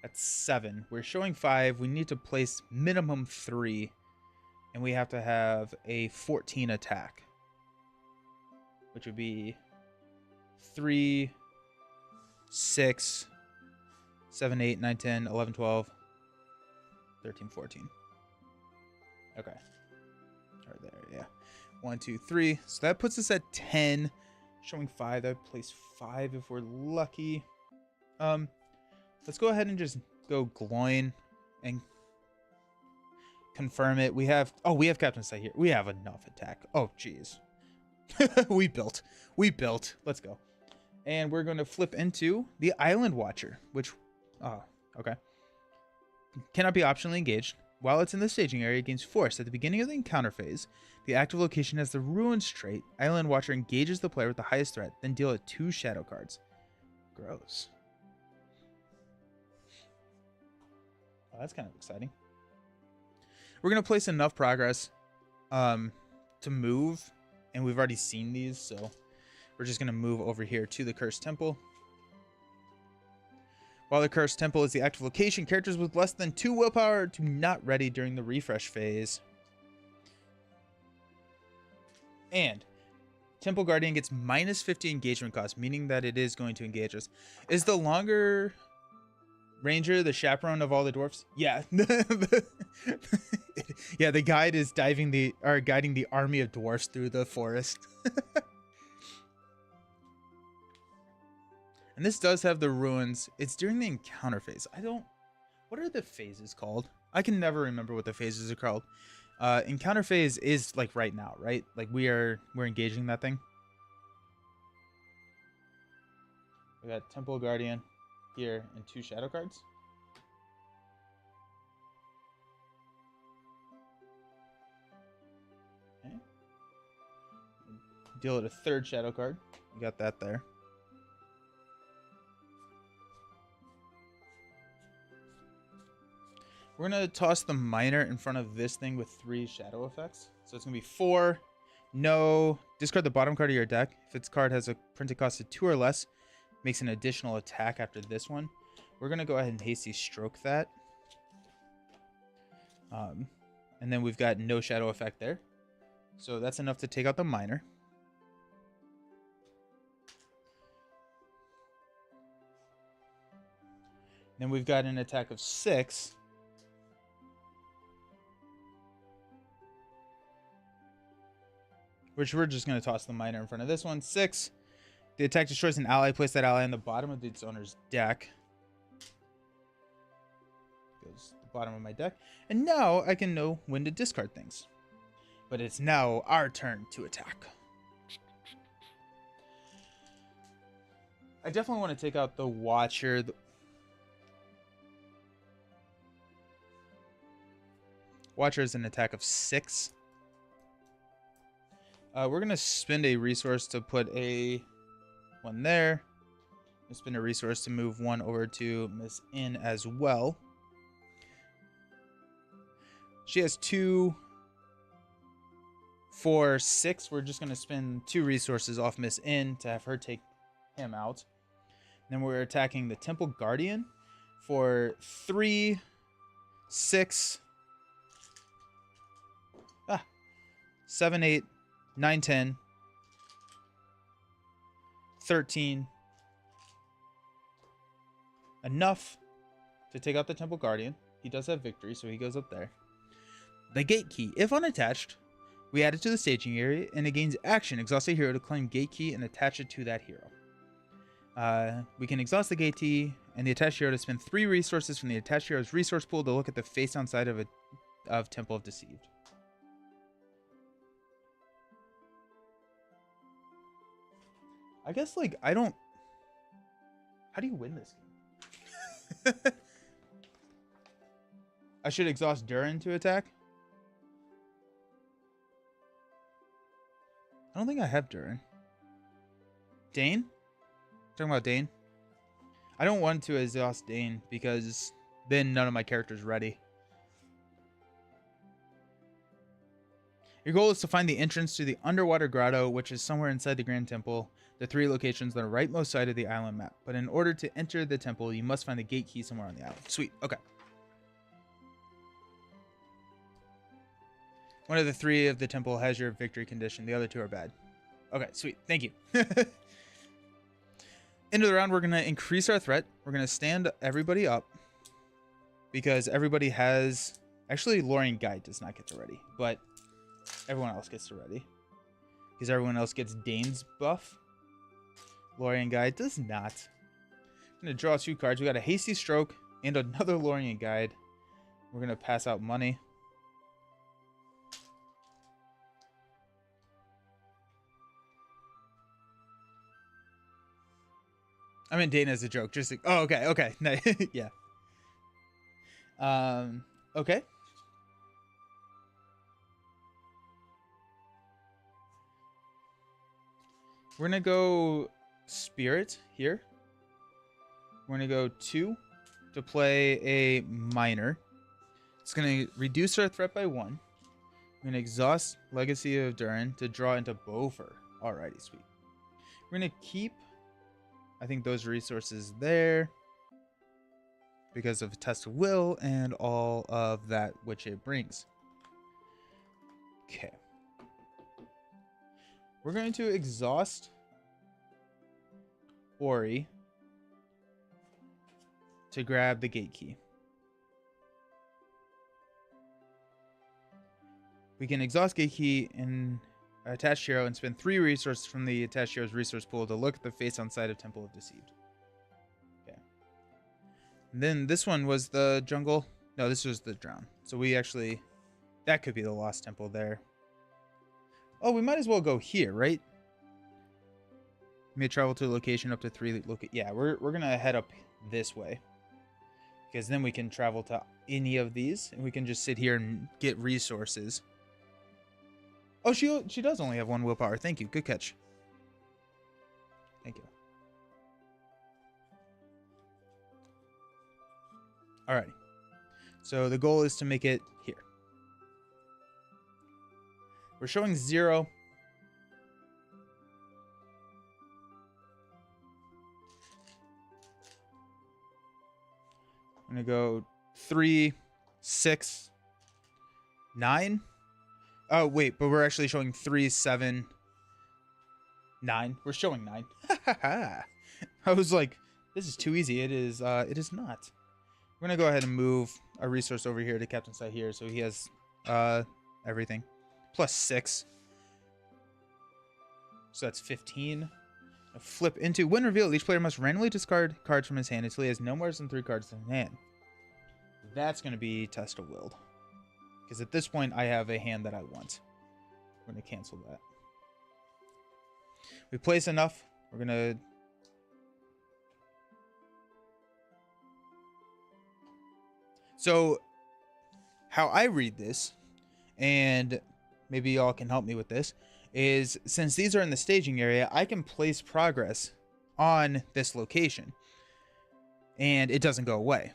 That's 7. We're showing 5. We need to place minimum 3. And we have to have a 14 attack. Which would be 3, 6, 7, 8, 9, 10, 11, 12, 13, 14. Okay. Right there, yeah. 1, 2, 3. So that puts us at 10. Showing 5. That would place 5 if we're lucky. Let's go ahead and just go Gloin and confirm it. We have Captain Sight here. We have enough attack. Oh, jeez. We built. Let's go. And we're going to flip into the Island Watcher, which, oh, okay. Cannot be optionally engaged. While it's in the staging area, it gains force. At the beginning of the encounter phase, the active location has the Ruins trait. Island Watcher engages the player with the highest threat, then deal it 2 shadow cards. Gross. Oh, that's kind of exciting. We're going to place enough progress to move, and we've already seen these, so we're just going to move over here to the Cursed Temple. While the Cursed Temple is the active location, characters with less than 2 willpower do not ready during the refresh phase. And Temple Guardian gets minus 50 engagement cost, meaning that it is going to engage us. Is the longer ranger the chaperone of all the dwarfs? Yeah. Yeah, the guide is guiding the army of dwarfs through the forest. And this does have the ruins. It's during the encounter phase. What are the phases called? I can never remember what the phases are called. Encounter phase is like right now, right? Like we're engaging that thing. We got Temple Guardian here and 2 shadow cards. Okay. Deal it a 3rd shadow card. We got that there. We're going to toss the miner in front of this thing with 3 shadow effects. So it's going to be 4. No. Discard the bottom card of your deck. If its card has a printed cost of 2 or less, makes an additional attack after this one. We're going to go ahead and hasty stroke that. And then we've got no shadow effect there. So that's enough to take out the miner. Then we've got an attack of 6. Which we're just going to toss the miner in front of this one. 6. The attack destroys an ally. Place that ally on the bottom of its owner's deck. Goes to the bottom of my deck. And now I can know when to discard things. But it's now our turn to attack. I definitely want to take out the Watcher. Watcher is an attack of 6. We're going to spend a resource to put one there. We'll spend a resource to move 1 over to Miss In as well. She has 2, 4, 6. We're just going to spend 2 resources off Miss In to have her take him out. And then we're attacking the Temple Guardian for 3, 6, 7, 8, 9, 10, 13. Enough to take out the Temple Guardian. He does have victory, so he goes up there. The Gate Key. If unattached, we add it to the staging area, and it gains action. Exhaust a hero to claim Gate Key and attach it to that hero. We can exhaust the Gate Key and the attached hero to spend 3 resources from the attached hero's resource pool to look at the face-down side of Temple of Deceived. I guess, like, I don't... How do you win this game? I should exhaust Durin to attack? I don't think I have Durin. Dane? Talking about Dane? I don't want to exhaust Dane because then none of my characters ready. Your goal is to find the entrance to the underwater grotto, which is somewhere inside the Grand Temple. The 3 locations on the rightmost side of the island map. But in order to enter the temple, you must find the gate key somewhere on the island. Sweet. Okay. One of the 3 of the temple has your victory condition. The other 2 are bad. Okay, sweet. Thank you. End of the round, we're going to increase our threat. We're going to stand everybody up. Because everybody has... Actually, Lorien Guide does not get to ready. But everyone else gets to ready. Because everyone else gets Dane's buff. Lorien Guide does not. I'm going to draw 2 cards. We got a Hasty Stroke and another Lorien Guide. We're going to pass out money. I mean, Dana is a joke. Just like, oh, okay, okay, no, yeah. Okay. We're gonna go Spirit here. We're gonna go 2 to play a Miner. It's gonna reduce our threat by 1. We're gonna exhaust Legacy of Durin to draw into Bofur. Alrighty, sweet. We're gonna keep, I think, those resources there because of Test of Will and all of that which it brings. Okay. We're going to exhaust Ori to grab the gate key. We can exhaust gate key in attached hero and spend 3 resources from the attached hero's resource pool to look at the face on side of Temple of Deceived. Okay. And then this one was the jungle. No, this was the drown. So we actually, that could be the lost temple there. Oh, we might as well go here, right? May travel to a location up to 3 yeah, we're gonna head up this way. Because then we can travel to any of these and we can just sit here and get resources. Oh, she does only have 1 willpower. Thank you. Good catch. Thank you. Alrighty. So the goal is to make it here. We're showing 0. I'm gonna go 3, 6, 9. Oh wait, but we're actually showing 3, 7, 9. We're showing 9. I was like, this is too easy. It is not. We're gonna go ahead and move our resource over here to Captain's Side here, so he has everything. Plus 6. So that's 15. Flip into when revealed, each player must randomly discard cards from his hand until he has no more than 3 cards in hand. That's going to be Test of Willed. Because at this point, I have a hand that I want. We're going to cancel that. We place enough. We're going to... So, how I read this, and maybe y'all can help me with this, is since these are in the staging area, I can place progress on this location. And it doesn't go away.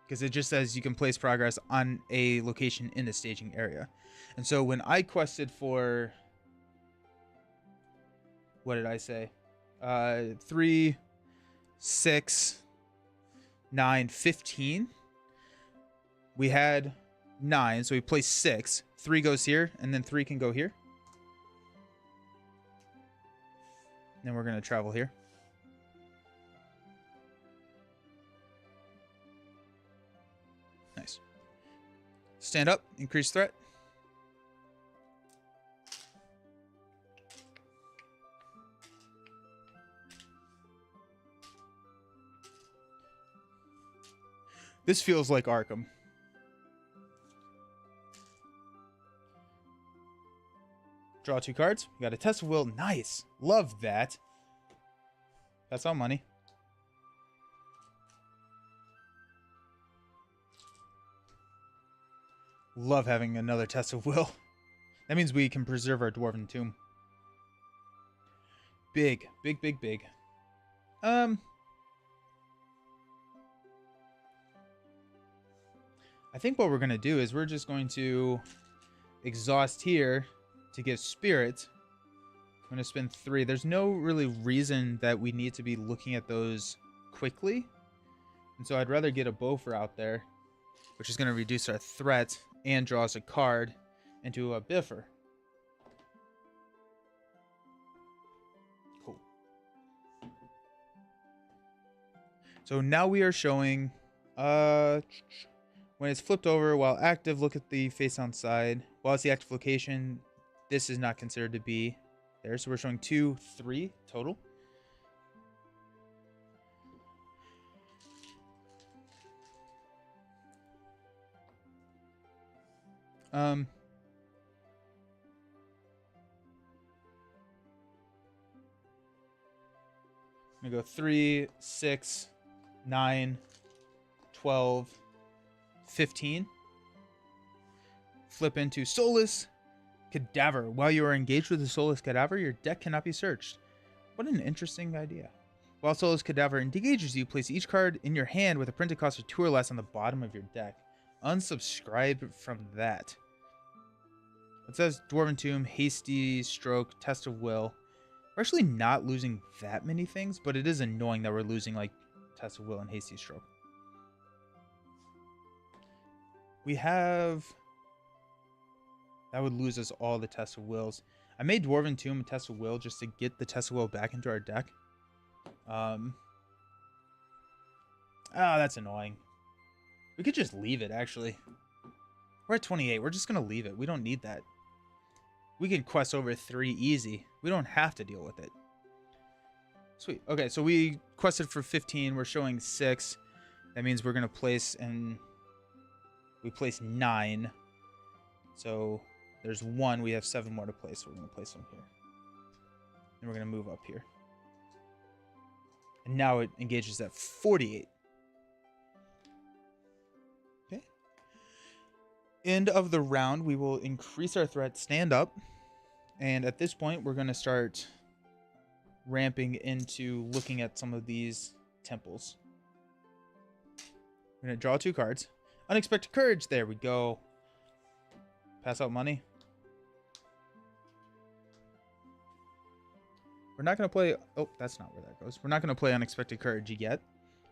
Because it just says you can place progress on a location in the staging area. And so when I quested for... What did I say? 3, 6, 9, 15. We had 9, so we placed 6. 3 goes here, and then 3 can go here. And then we're going to travel here. Nice. Stand up, increase threat. This feels like Arkham. Draw 2 cards. We got a Test of Will. Nice. Love that. That's all money. Love having another Test of Will. That means we can preserve our Dwarven Tomb. Big. Big, big, big. I think what we're going to do is we're just going to exhaust here to give Spirit. I'm going to spend 3. There's no really reason that we need to be looking at those quickly. And so I'd rather get a Bofur out there, which is going to reduce our threat and draw us a card into a Bifur. Cool. So now we are showing... when it's flipped over while active, look at the face on side. While it's the active location, this is not considered to be there. So we're showing 2, 3 total. I'm gonna go 3, 6, 9, 12, 15. Flip into Soulless Cadaver. While you are engaged with the Soulless Cadaver, your deck cannot be searched. What an interesting idea. While Soulless Cadaver engages you, place each card in your hand with a printed cost of 2 or less on the bottom of your deck. Unsubscribe from that. It says Dwarven Tomb, Hasty Stroke, Test of Will. We're actually not losing that many things, but it is annoying that we're losing like Test of Will and Hasty Stroke. We have... That would lose us all the Test of Wills. I made Dwarven Tomb and Test of Will just to get the Test of Will back into our deck. That's annoying. We could just leave it, actually. We're at 28. We're just going to leave it. We don't need that. We can quest over 3 easy. We don't have to deal with it. Sweet. Okay, so we quested for 15. We're showing 6. That means we're going to place and... We place 9. So there's 1. We have 7 more to place. So we're going to place them here. And we're going to move up here. And now it engages at 48. Okay. End of the round, we will increase our threat, stand up. And at this point, we're going to start ramping into looking at some of these temples. We're going to draw 2 cards. Unexpected Courage. There we go. Pass out money. We're not going to play... Oh, that's not where that goes. We're not going to play Unexpected Courage yet.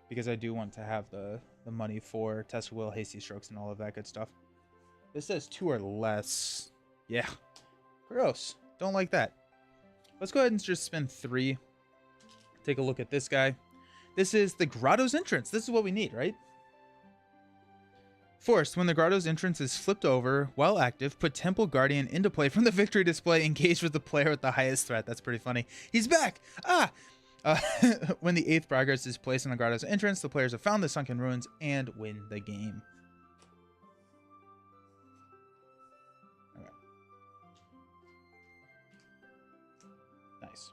Because I do want to have the money for Test of Will, Hasty Strokes, and all of that good stuff. This says 2 or less. Yeah. Gross. Don't like that. Let's go ahead and just spend 3. Take a look at this guy. This is the Grotto's Entrance. This is what we need, right? Forced, when the Grotto's Entrance is flipped over while active, put Temple Guardian into play from the victory display, engaged with the player with the highest threat. That's pretty funny. He's back! When the 8th progress is placed on the Grotto's Entrance, the players have found the Sunken Ruins and win the game. Okay. Nice.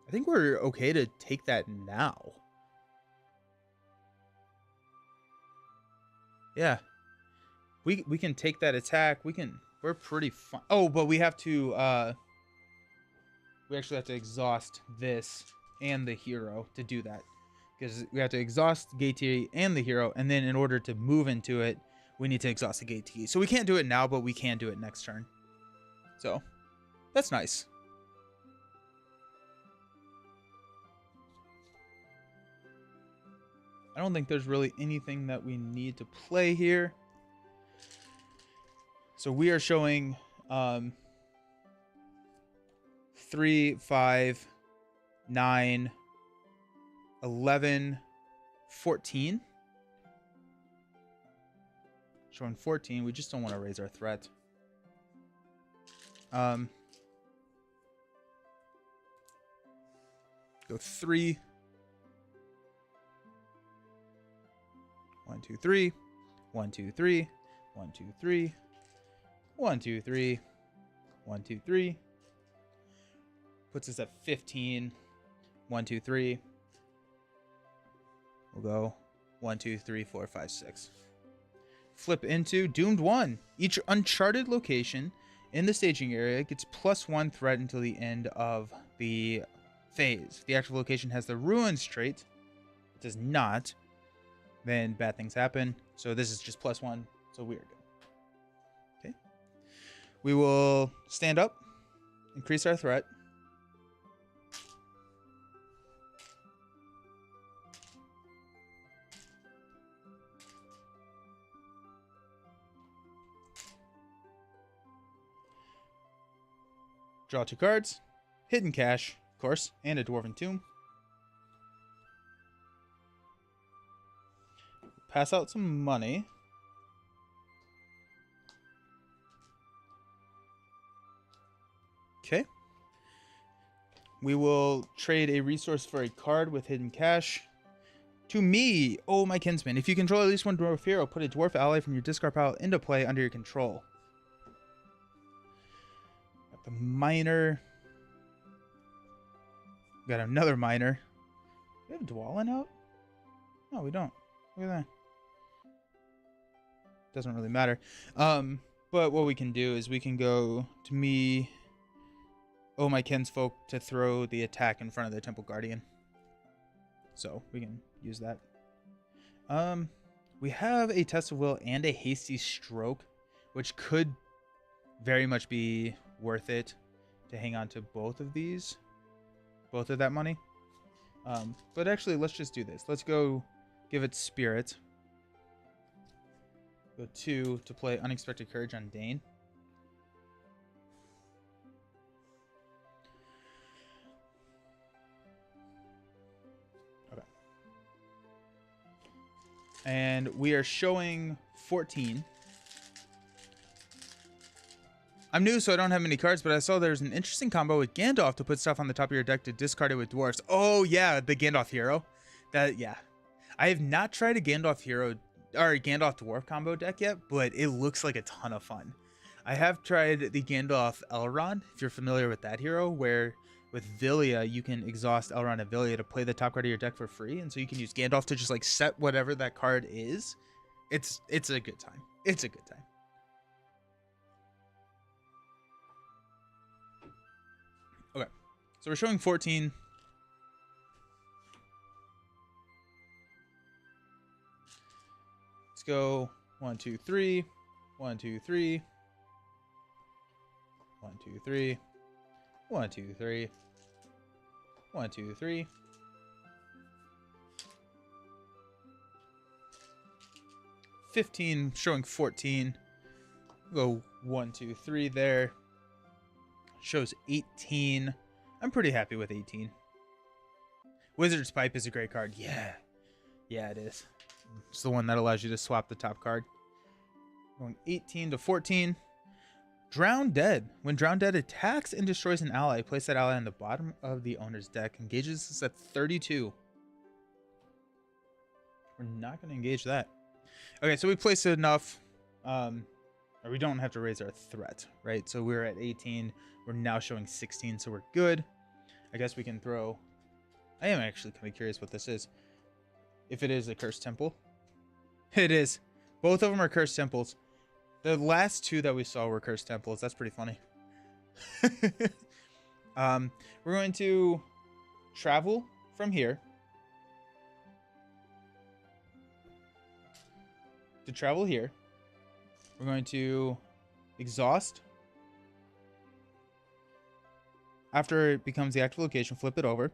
I think we're okay to take that now. Yeah, we can take that attack. We're pretty fine. Oh, but we have to we actually have to exhaust this and the hero to do that, because we have to exhaust Gate and the hero, and then in order to move into it, we need to exhaust the Gate. So we can't do it now, but we can do it next turn. So that's nice. I don't think there's really anything that we need to play here. So we are showing 3, 5, 9, 11, 14. Showing 14. We just don't want to raise our threat. Go 3. 1, 2, 3. 1, 2, 3. 1, 2, 3. 1, 2, 3. 1, 2, 3. Puts us at 15. 1, 2, 3. We'll go 1, 2, 3, 4, 5, 6. Flip into Doomed 1. Each uncharted location in the staging area gets +1 threat until the end of the phase. If the active location has the Ruins trait, it does not, then bad things happen. So this is just +1, so we're good. Okay. We will stand up, increase our threat. Draw 2 cards. Hidden Cache, of course, and a Dwarven Tomb. Pass out some money. Okay. We will trade a resource for a card with Hidden Cache. To me, oh my kinsman. If you control at least one dwarf hero, put a dwarf ally from your discard pile into play under your control. Got the Miner. Got another miner. We have Dwalin out? No, we don't. Look at that. Doesn't really matter. But what we can do is we can go to me, oh my kinsfolk, to throw the attack in front of the Temple Guardian. So we can use that. We have a Test of Will and a Hasty Stroke, which could very much be worth it to hang on to both of these, both of that money. But actually, let's just do this. Let's go give it Spirit. Go 2 to play Unexpected Courage on Dane. Okay. And we are showing 14. I'm new, so I don't have many cards, but I saw there's an interesting combo with Gandalf to put stuff on the top of your deck to discard it with dwarfs. Oh, yeah, the Gandalf hero. Yeah. I have not tried a Gandalf hero or a Gandalf dwarf combo deck yet, but it looks like a ton of fun. I have tried the Gandalf Elrond, if you're familiar with that hero, where with Villia, you can exhaust Elrond and Villia to play the top card of your deck for free, and so you can use Gandalf to just like set whatever that card is. It's a good time. It's a good time. Okay, so we're showing 14. Let's go 1, 2, 3, 1, 2, 3, 1, 2, 3, 1, 2, 3, 1, 2, 3. $15, showing 14. Go 1, 2, 3 there. Shows 18. I'm pretty happy with 18. Wizard's Pipe is a great card. Yeah, it is. It's the one that allows you to swap the top card. Going 18 to 14. Drown Dead. When Drown Dead attacks and destroys an ally, place that ally on the bottom of the owner's deck. Engages this at 32. We're not going to engage that. Okay, so we placed it enough. Or we don't have to raise our threat, right? So we're at 18. We're now showing 16, so we're good. I guess we can throw... I am actually kind of curious what this is. If it is a Cursed Temple. It is. Both of them are Cursed Temples. The last two that we saw were Cursed Temples. That's pretty funny. We're going to travel from here. To travel here, we're going to exhaust. After it becomes the active location, flip it over.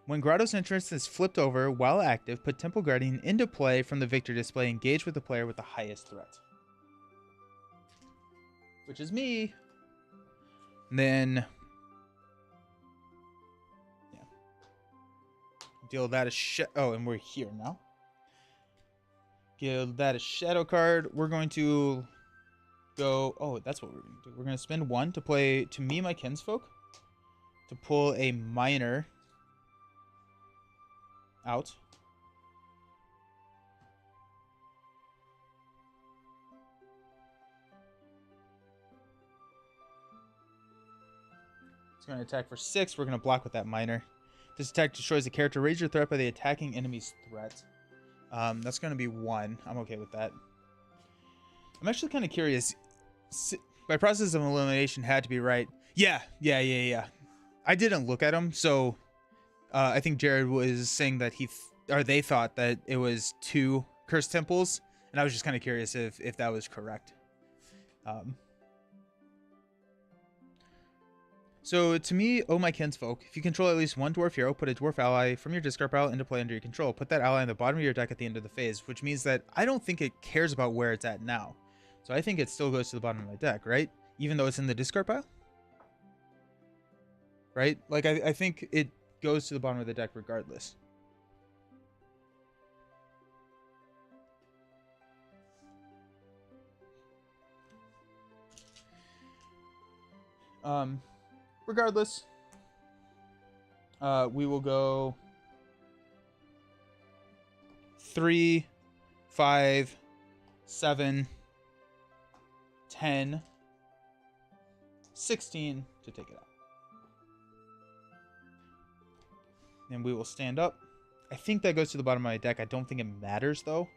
When Grotto's entrance is flipped over while active, put Temple Guardian into play from the victory display. Engage with the player with the highest threat, which is me. And then, yeah, deal that a oh, and we're here now. Give that a shadow card. We're going to go. Oh, that's what we're going to do. We're going to spend 1 to play To Me, My Kinsfolk, to pull a miner out. It's going to attack for 6. We're going to block with that miner. This attack destroys a character. Raise your threat by the attacking enemy's threat. That's going to be 1. I'm okay with that. I'm actually kind of curious. My process of elimination had to be right. Yeah. I didn't look at him, so I think Jared was saying that they thought that it was 2 Cursed Temples, and I was just kind of curious if that was correct. So To Me, Oh My Kinsfolk, if you control at least 1 dwarf hero, put a dwarf ally from your discard pile into play under your control. Put that ally on the bottom of your deck at the end of the phase, which means that I don't think it cares about where it's at now. So I think it still goes to the bottom of my deck, right? Even though it's in the discard pile? Right? Like, I think it goes to the bottom of the deck regardless. Regardless, we will go 3, 5, 7, 10, 16 to take it out. And we will stand up. I think that goes to the bottom of my deck. I don't think it matters, though.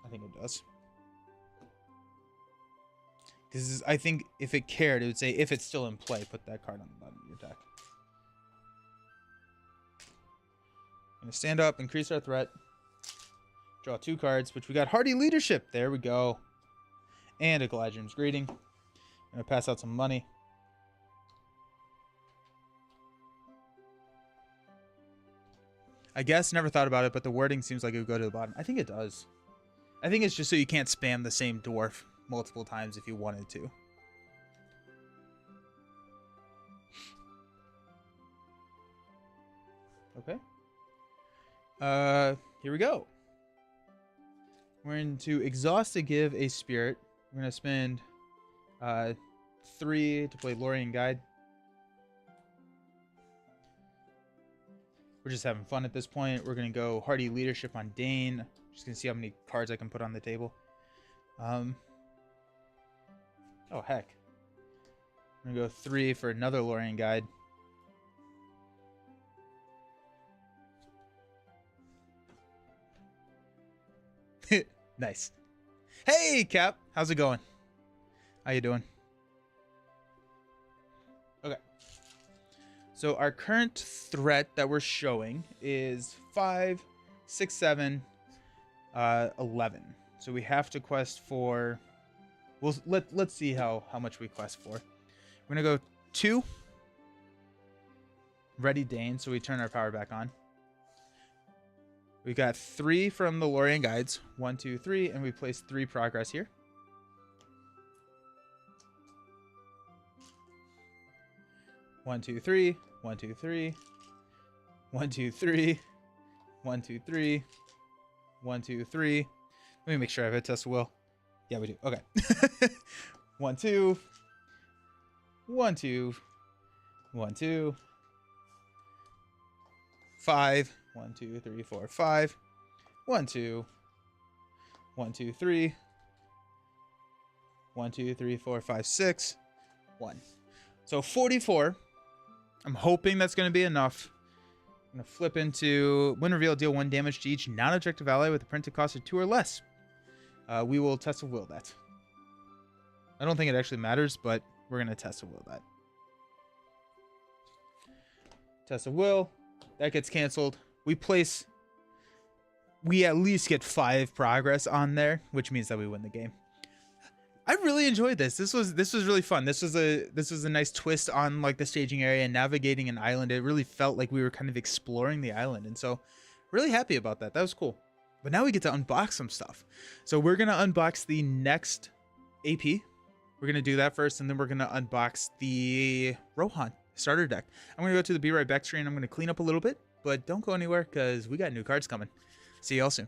I think it does. Because I think if it cared, it would say, if it's still in play, put that card on the bottom of your deck. I'm going to stand up, increase our threat. Draw 2 cards, which we got Hardy Leadership. There we go. And a Galadrim's Greeting. I'm going to pass out some money. I guess, never thought about it, but the wording seems like it would go to the bottom. I think it does. I think it's just so you can't spam the same dwarf multiple times if you wanted to. Okay. Here we go. We're going to exhaust to give a spirit. We're going to spend 3 to play Lorien Guide. We're just having fun at this point. We're going to go Hardy Leadership on Dane. Just going to see how many cards I can put on the table. Oh, heck. I'm going to go 3 for another Lorien Guide. Nice. Hey, Cap. How's it going? How you doing? Okay. So our current threat that we're showing is 5, 6, 7, 11. So we have to quest for... Well, let's see how much we quest for. We're going to go 2. Ready Dane, so we turn our power back on. We got 3 from the Lorien Guides. 1, 2, 3, and we place 3 progress here. One, two, three. 1, 2, 3. 1, 2, 3. 1, 2, 3. 1, 2, 3. Let me make sure I have a test of will. Yeah, we do. Okay. 1, 2. 1, 2. 1, 2. 5. 1, 2, 3, 4, 5. 1, 2. 1, 2, 3. 1, 2, 3, 4, 5, 6. 1. So 44. I'm hoping that's going to be enough. I'm going to flip into Win Reveal, deal 1 damage to each non-objective ally with a printed cost of 2 or less. We will test of will that. I don't think it actually matters, but we're going to test of will that. Test of will. That gets canceled. We at least get 5 progress on there, which means that we win the game. I really enjoyed this. This was really fun. This was a nice twist on like the staging area and navigating an island. It really felt like we were kind of exploring the island, and so really happy about that. That was cool. But now we get to unbox some stuff. So we're gonna unbox the next AP. We're gonna do that first, and then we're gonna unbox the Rohan starter deck. I'm gonna go to the Be Right Back screen. I'm gonna clean up a little bit, but don't go anywhere because we got new cards coming. See y'all soon.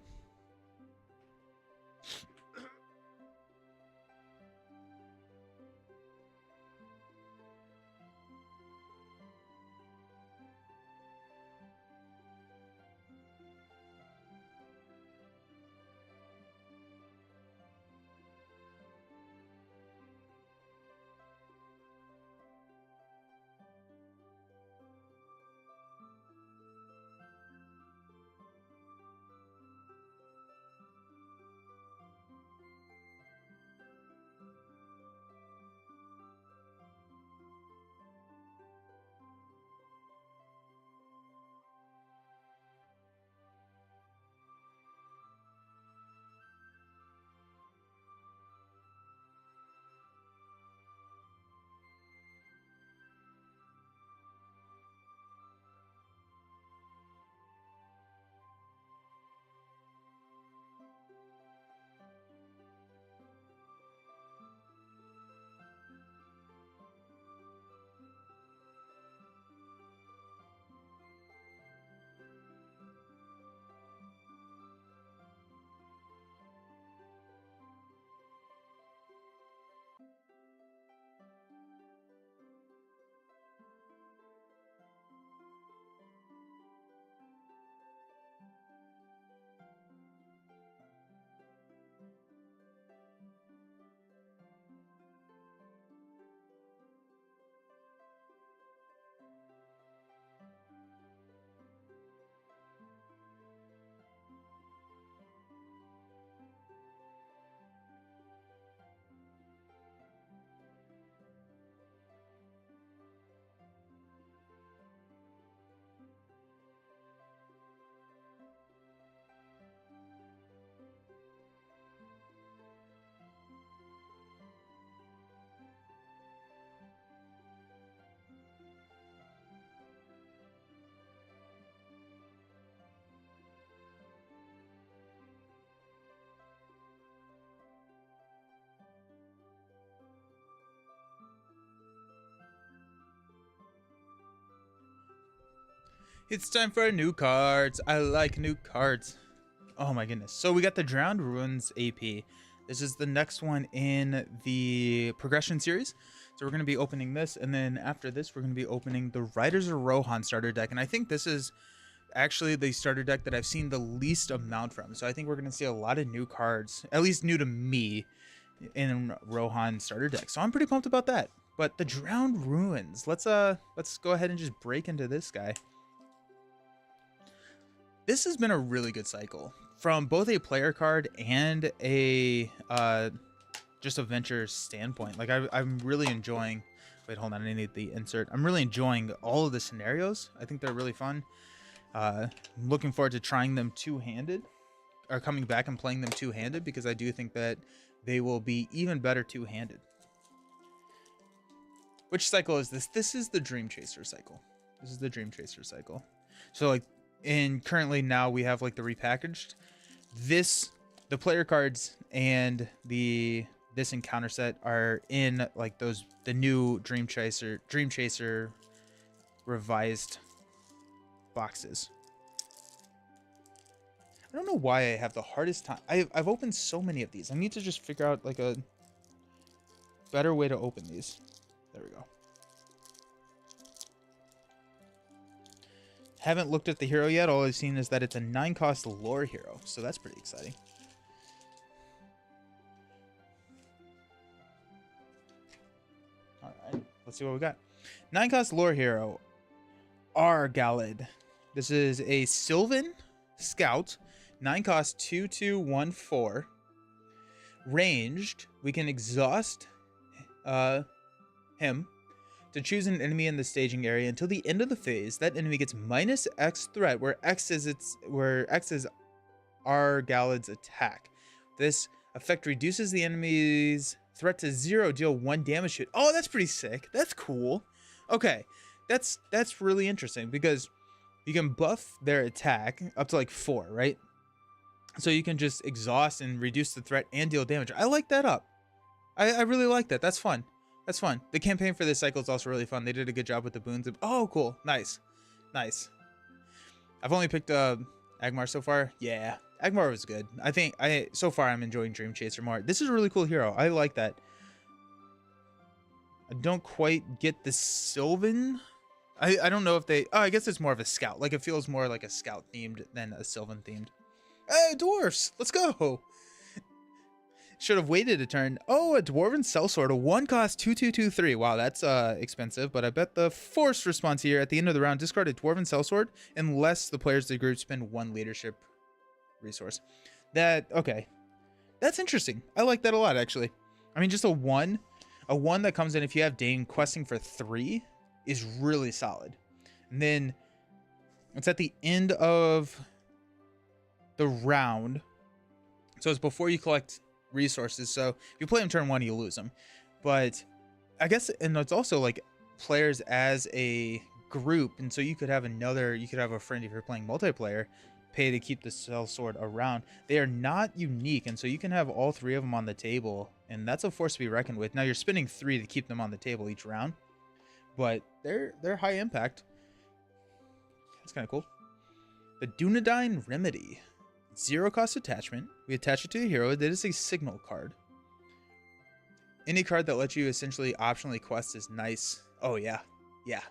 It's time for new cards. I like new cards. Oh my goodness. So we got the Drowned Ruins AP. This is the next one in the progression series. So we're going to be opening this, and then after this, we're going to be opening the Riders of Rohan starter deck. And I think this is actually the starter deck that I've seen the least amount from. So I think we're going to see a lot of new cards, at least new to me, in Rohan starter deck. So I'm pretty pumped about that. But the Drowned Ruins, let's go ahead and just break into this guy. This has been a really good cycle from both a player card and a just a venture standpoint. Like I'm really enjoying. Wait, hold on, I need the insert. I'm really enjoying all of the scenarios. I think they're really fun. I'm looking forward to trying them two-handed, or coming back and playing them two-handed, because I do think that they will be even better two-handed. Which cycle is this? This is the Dream Chaser cycle. This is the Dream Chaser cycle. So like, and currently now we have like the repackaged. This, the player cards and this encounter set are in like those, the new Dream Chaser revised boxes. I don't know why I have the hardest time. I've opened so many of these. I need to just figure out like a better way to open these. There we go. Haven't looked at the hero yet. All I've seen is that it's a 9-cost lore hero, so that's pretty exciting. All right, let's see what we got. 9-cost lore hero, Argalad. This is a Sylvan Scout, 9-cost 2/2/1/4. Ranged, we can exhaust him to choose an enemy in the staging area until the end of the phase. That enemy gets -X threat, where X is Argalad's attack. This effect reduces the enemy's threat to 0. Deal 1 damage to it. Oh, that's pretty sick. That's cool. Okay, that's really interesting, because you can buff their attack up to like 4, right? So you can just exhaust and reduce the threat and deal damage. I like that up. I really like that. That's fun. That's fun. The campaign for this cycle is also really fun. They did a good job with the boons. Oh, cool. Nice. Nice. I've only picked Agmar so far. Yeah, Agmar was good. I think so far I'm enjoying Dream Chaser more. This is a really cool hero. I like that. I don't quite get the Sylvan. I don't know if they... Oh, I guess it's more of a scout. Like, it feels more like a scout themed than a Sylvan themed. Hey, dwarfs! Let's go! Should have waited a turn. Oh, a Dwarven Sellsword, a 1-cost 2/2/2/3. Wow, that's expensive, but I bet the forced response here at the end of the round, discard a Dwarven Sellsword unless the players of the group spend 1 leadership resource. Okay. That's interesting. I like that a lot, actually. I mean, just a 1 that comes in if you have Dane questing for 3 is really solid. And then it's at the end of the round. So it's before you collect resources. So if you play them turn 1, you lose them. But I guess, and it's also like players as a group. And so you could have a friend if you're playing multiplayer, pay to keep the Sellsword around. They are not unique. And so you can have all 3 of them on the table. And that's a force to be reckoned with. Now you're spending 3 to keep them on the table each round. But they're high impact. That's kind of cool. The Dunedain Remedy. 0-cost attachment. We attach it to the hero. It is a signal card. Any card that lets you essentially optionally quest is nice. Oh, yeah. Yeah.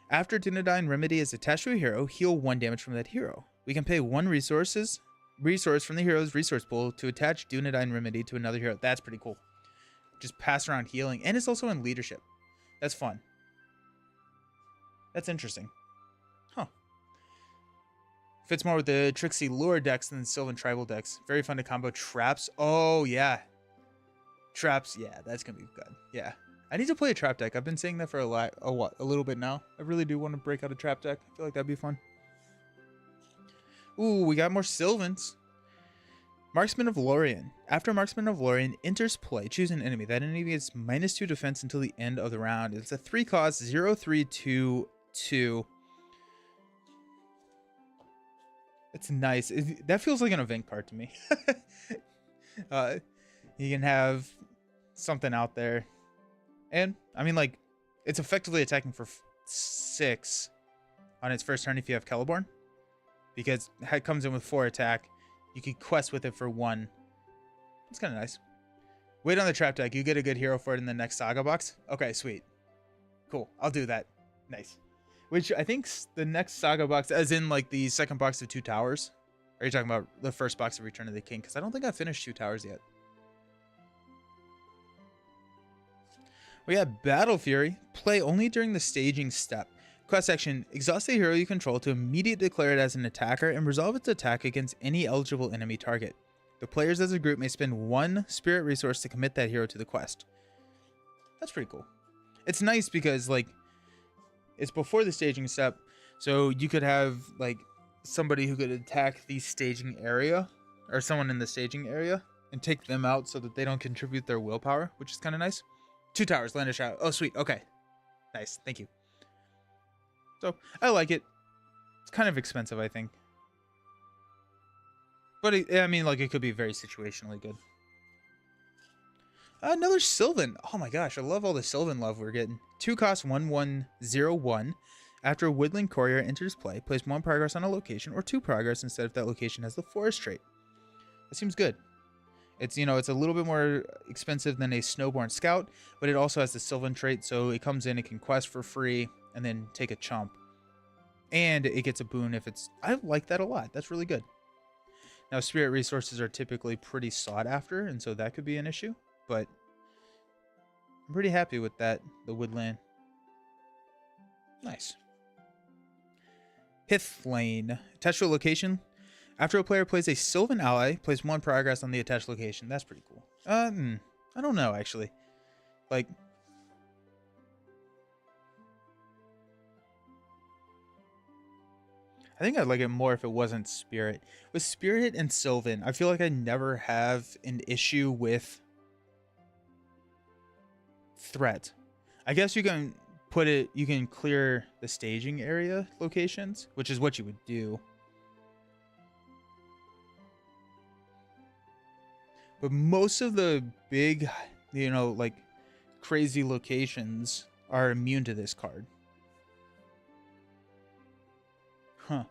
After Dunedain Remedy is attached to a hero, heal 1 damage from that hero. We can pay 1 resource from the hero's resource pool to attach Dunedain Remedy to another hero. That's pretty cool. Just pass around healing. And it's also in leadership. That's fun. That's interesting. Huh. Fits more with the Trixie Lure decks than the Sylvan Tribal decks. Very fun to combo traps. Oh, yeah. Traps. Yeah, that's going to be good. Yeah. I need to play a trap deck. I've been saying that for a little bit now. I really do want to break out a trap deck. I feel like that'd be fun. Ooh, we got more Sylvans. Marksman of Lorien. After Marksman of Lorien enters play, choose an enemy. That enemy gets -2 defense until the end of the round. It's a 3-cost 0/3/2/2. It's nice. That feels like an event card to me. You can have something out there. And, I mean, like, it's effectively attacking for 6. on its first turn if you have Celeborn, because it comes in with 4 attack. You can quest with it for 1. It's kind of nice. Wait on the trap deck. You get a good hero for it in the next Saga box. Okay, sweet. Cool. I'll do that. Nice. Which I think the next Saga box, as in like the second box of 2 Towers. Or are you talking about the first box of Return of the King? Because I don't think I finished 2 Towers yet. We have Battle Fury. Play only during the staging step. Quest action. Exhaust the hero you control to immediately declare it as an attacker and resolve its attack against any eligible enemy target. The players as a group may spend 1 spirit resource to commit that hero to the quest. That's pretty cool. It's nice because, like, it's before the staging step, so you could have, like, somebody who could attack the staging area, or someone in the staging area, and take them out so that they don't contribute their willpower, which is kind of nice. 2 Towers, land a shadow. Oh, sweet. Okay. Nice. Thank you. So, I like it. It's kind of expensive, I think. But, I mean, like, it could be very situationally good. Another Sylvan. Oh my gosh, I love all the Sylvan love we're getting. 2 cost 1101. After a Woodland Courier enters play, place 1 progress on a location or 2 progress instead if that location has the forest trait. That seems good. It's, you know, it's a little bit more expensive than a Snowborn Scout, but it also has the Sylvan trait, so it comes in, it can quest for free, and then take a chump. And it gets a boon if it's... I like that a lot. That's really good. Now, spirit resources are typically pretty sought after, and so that could be an issue, but I'm pretty happy with that, the Woodland. Nice. Pithlane. Attached to a location. After a player plays a Sylvan ally, place 1 progress on the attached location. That's pretty cool. I don't know, actually. Like... I think I'd like it more if it wasn't Spirit. With Spirit and Sylvan, I feel like I never have an issue with threat. I guess you can put it, you can clear the staging area locations, which is what you would do. But most of the big, you know, like crazy locations are immune to this card. Huh.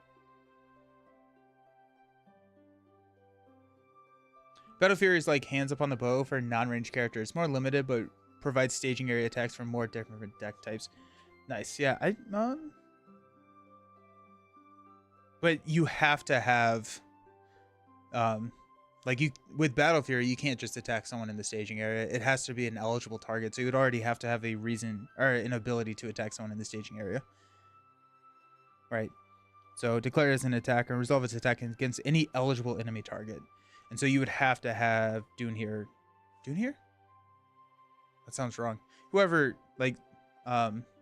Battle Fury is like hands up on the bow for non-range characters. More limited, but provides staging area attacks for more different deck types. Nice. Yeah, but you have to have like you with Battle Fury, you can't just attack someone in the staging area. It has to be an eligible target. So you would already have to have a reason or an ability to attack someone in the staging area. Right. So declare as an attacker and resolve its attack against any eligible enemy target. And so you would have to have Doonhir. Doonhir? That sounds wrong. Whoever, like,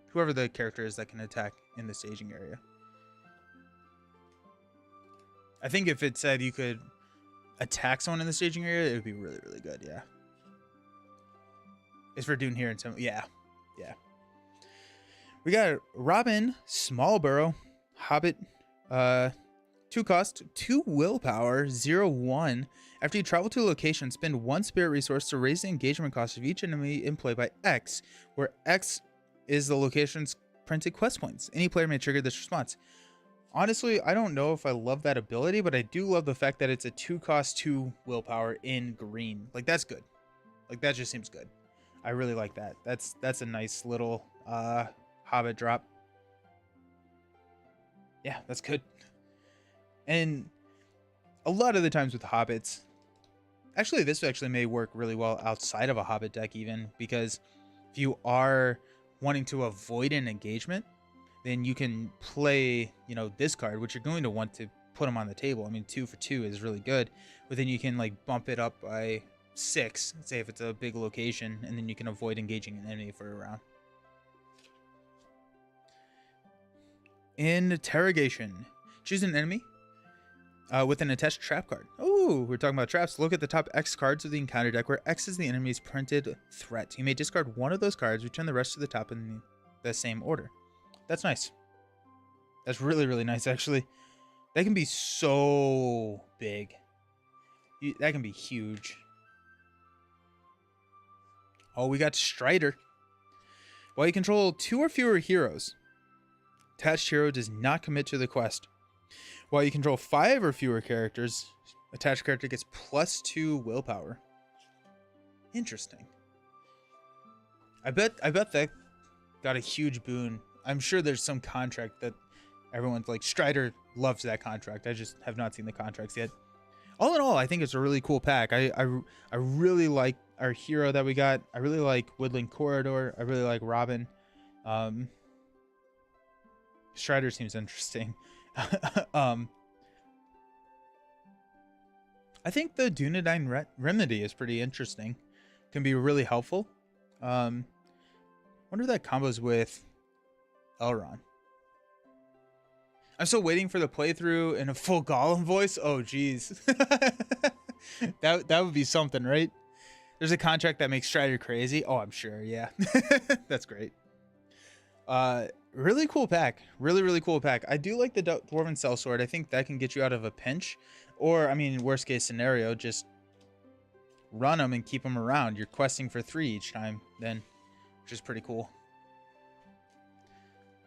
whoever the character is that can attack in the staging area. I think if it said you could attack someone in the staging area, it would be really, really good, yeah. It's for Doonhir and some, yeah. We got Robin Smallborough, Hobbit, 2 cost, 2 willpower, 0-1. After you travel to a location, spend 1 spirit resource to raise the engagement cost of each enemy in play by X, where X is the location's printed quest points. Any player may trigger this response. Honestly, I don't know if I love that ability, but I do love the fact that it's a 2 cost, 2 willpower in green. Like, that's good. Like, that just seems good. I really like that. That's a nice little Hobbit drop. Yeah, that's good. And a lot of the times with Hobbits, actually this actually may work really well outside of a Hobbit deck even, because if you are wanting to avoid an engagement, then you can play, you know, this card, which you're going to want to put them on the table. I mean, 2 for 2 is really good, but then you can like bump it up by 6, say if it's a big location, and then you can avoid engaging an enemy for a round. Interrogation. Choose an enemy with an attached trap card. Oh, we're talking about traps. Look at the top X cards of the encounter deck where X is the enemy's printed threat. You may discard 1 of those cards, return the rest to the top in the same order. That's nice. That's really, really nice, actually. That can be so big. That can be huge. Oh, we got Strider. While you control 2 or fewer heroes, Attached hero does not commit to the quest. While you control 5 or fewer characters, attached character gets +2 willpower. Interesting. I bet that got a huge boon. I'm sure there's some contract that everyone's like, Strider loves that contract. I just have not seen the contracts yet. All in all, I think it's a really cool pack. I really like our hero that we got. I really like Woodland Corridor. I really like Robin. Strider seems interesting. I think the Dunedain Remedy is pretty interesting. Can be really helpful. Wonder if that combos with Elrond. I'm still waiting for the playthrough in a full Gollum voice. Oh, geez. that would be something, right? There's a contract that makes Strider crazy. Oh, I'm sure. Yeah. That's great. Really cool pack. Really cool pack. I do like the Dwarven Sellsword. I think that can get you out of a pinch. Or, I mean, worst case scenario, just run them and keep them around. You're questing for 3 each time then, which is pretty cool.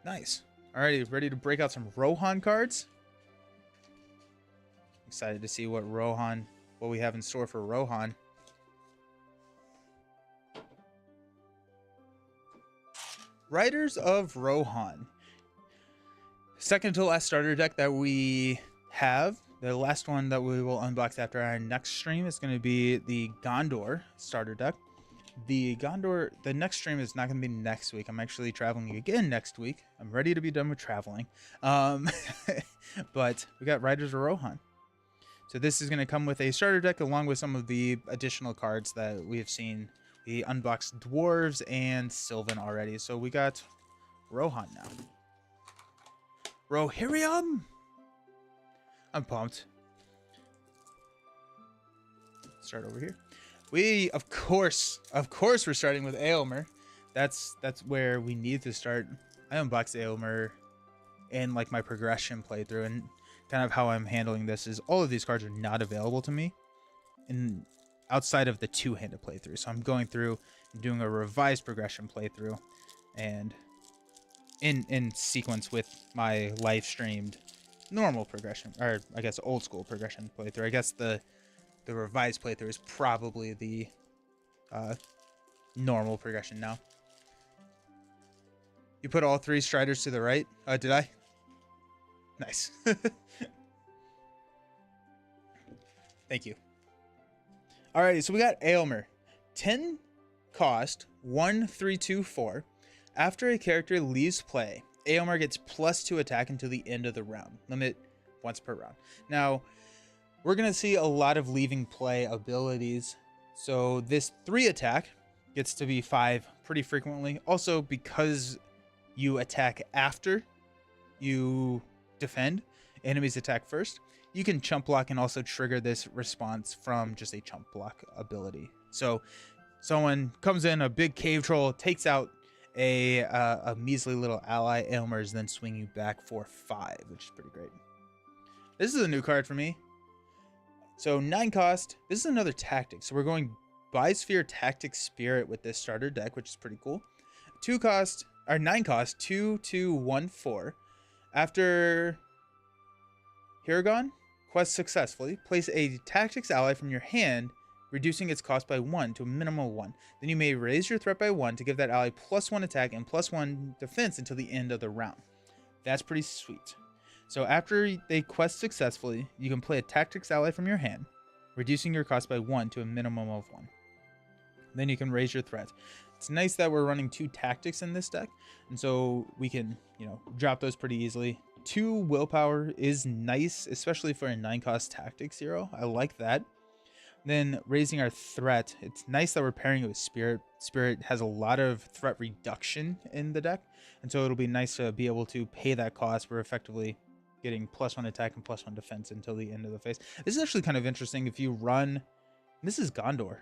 Nice. Alrighty, ready to break out some Rohan cards. Excited to see what we have in store for Rohan. Riders of Rohan. Second to last starter deck that we have. The last one that we will unbox after our next stream is going to be the Gondor starter deck. The next stream is not going to be next week. I'm actually traveling again next week. I'm ready to be done with traveling. But we got Riders of Rohan. So this is going to come with a starter deck along with some of the additional cards that we have seen. We unboxed Dwarves and Sylvan already. So we got Rohan now. Rohirrim! I'm pumped. Start over here. We, of course, we're starting with Eomer. That's where we need to start. I unboxed Eomer in like my progression playthrough, and kind of how I'm handling this is all of these cards are not available to me in outside of the two-handed playthrough. So I'm going through and doing a revised progression playthrough, and in sequence with my live streamed normal progression, or I guess old school progression playthrough. I guess the revised playthrough is probably the normal progression now. You put all 3 Striders to the right? Did I? Nice. Thank you. Alrighty, so we got Eomer. 10 cost, 1, 3, 2, 4. After a character leaves play, Eomer gets +2 attack until the end of the round. Limit once per round. Now, we're going to see a lot of leaving play abilities. So this 3 attack gets to be 5 pretty frequently. Also, because you attack after you defend, enemies attack first, you can chump block and also trigger this response from just a chump block ability. So someone comes in, a big cave troll, takes out a measly little ally, Eomer is then swinging back for 5, which is pretty great. This is a new card for me. So 9 cost. This is another tactic. So we're going Biosphere Tactic Spirit with this starter deck, which is pretty cool. 9 cost, 2, 2, 1, 4. After Hiragon quest successfully, place a tactics ally from your hand, reducing its cost by 1 to a minimum of 1. Then you may raise your threat by 1 to give that ally +1 attack and +1 defense until the end of the round. That's pretty sweet. So after they quest successfully, you can play a tactics ally from your hand, reducing your cost by 1 to a minimum of 1. Then you can raise your threat. It's nice that we're running 2 tactics in this deck, and so we can, drop those pretty easily. 2 willpower is nice, especially for a 9 cost tactics hero. I like that. Then raising our threat. It's nice that we're pairing it with Spirit. Spirit has a lot of threat reduction in the deck, and so it'll be nice to be able to pay that cost. We're effectively getting +1 attack and +1 defense until the end of the phase. This is actually kind of interesting if you run. This is Gondor.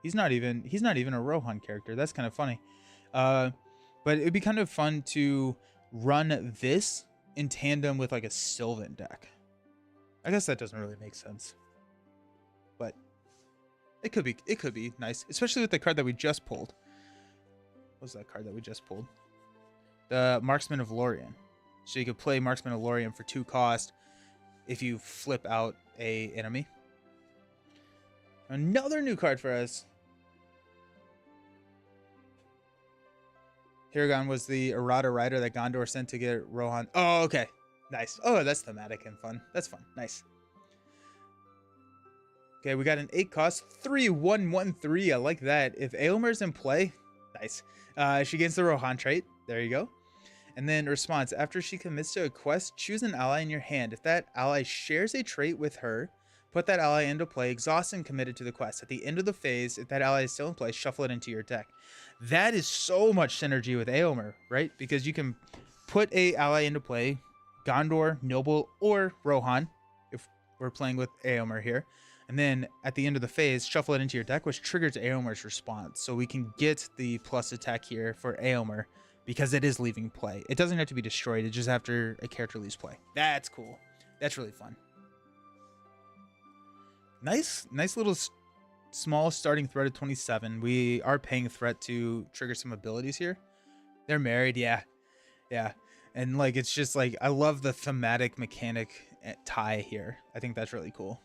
He's not even a Rohan character. That's kind of funny. But it'd be kind of fun to run this in tandem with like a Sylvan deck. I guess that doesn't really make sense, but it could be nice, especially with the card that we just pulled. What was that card that we just pulled? the Marksman of Lorien. So you could play Marksman of Lorien for 2 cost if you flip out a enemy. Another new card for us. Hirgon was the errata rider that Gondor sent to get Rohan. Oh, okay. Nice. Oh, that's thematic and fun. That's fun. Nice. Okay, we got an 8 cost, 3/1/1/3. I like that. If Eomer's in play, nice. She gains the Rohan trait. There you go. And then response, after she commits to a quest, choose an ally in your hand. If that ally shares a trait with her, put that ally into play, exhaust and committed to the quest. At the end of the phase, if that ally is still in play, shuffle it into your deck. That is so much synergy with Eomer, right? Because you can put a ally into play, Gondor, Noble, or Rohan, if we're playing with Eomer here. And then at the end of the phase, shuffle it into your deck, which triggers Eomer's response. So we can get the plus attack here for Eomer because it is leaving play. It doesn't have to be destroyed. It's just after a character leaves play. That's cool. That's really fun. Nice little small starting threat of 27. We are paying threat to trigger some abilities here. They're married. Yeah. And like, it's just like, I love the thematic mechanic tie here. I think that's really cool.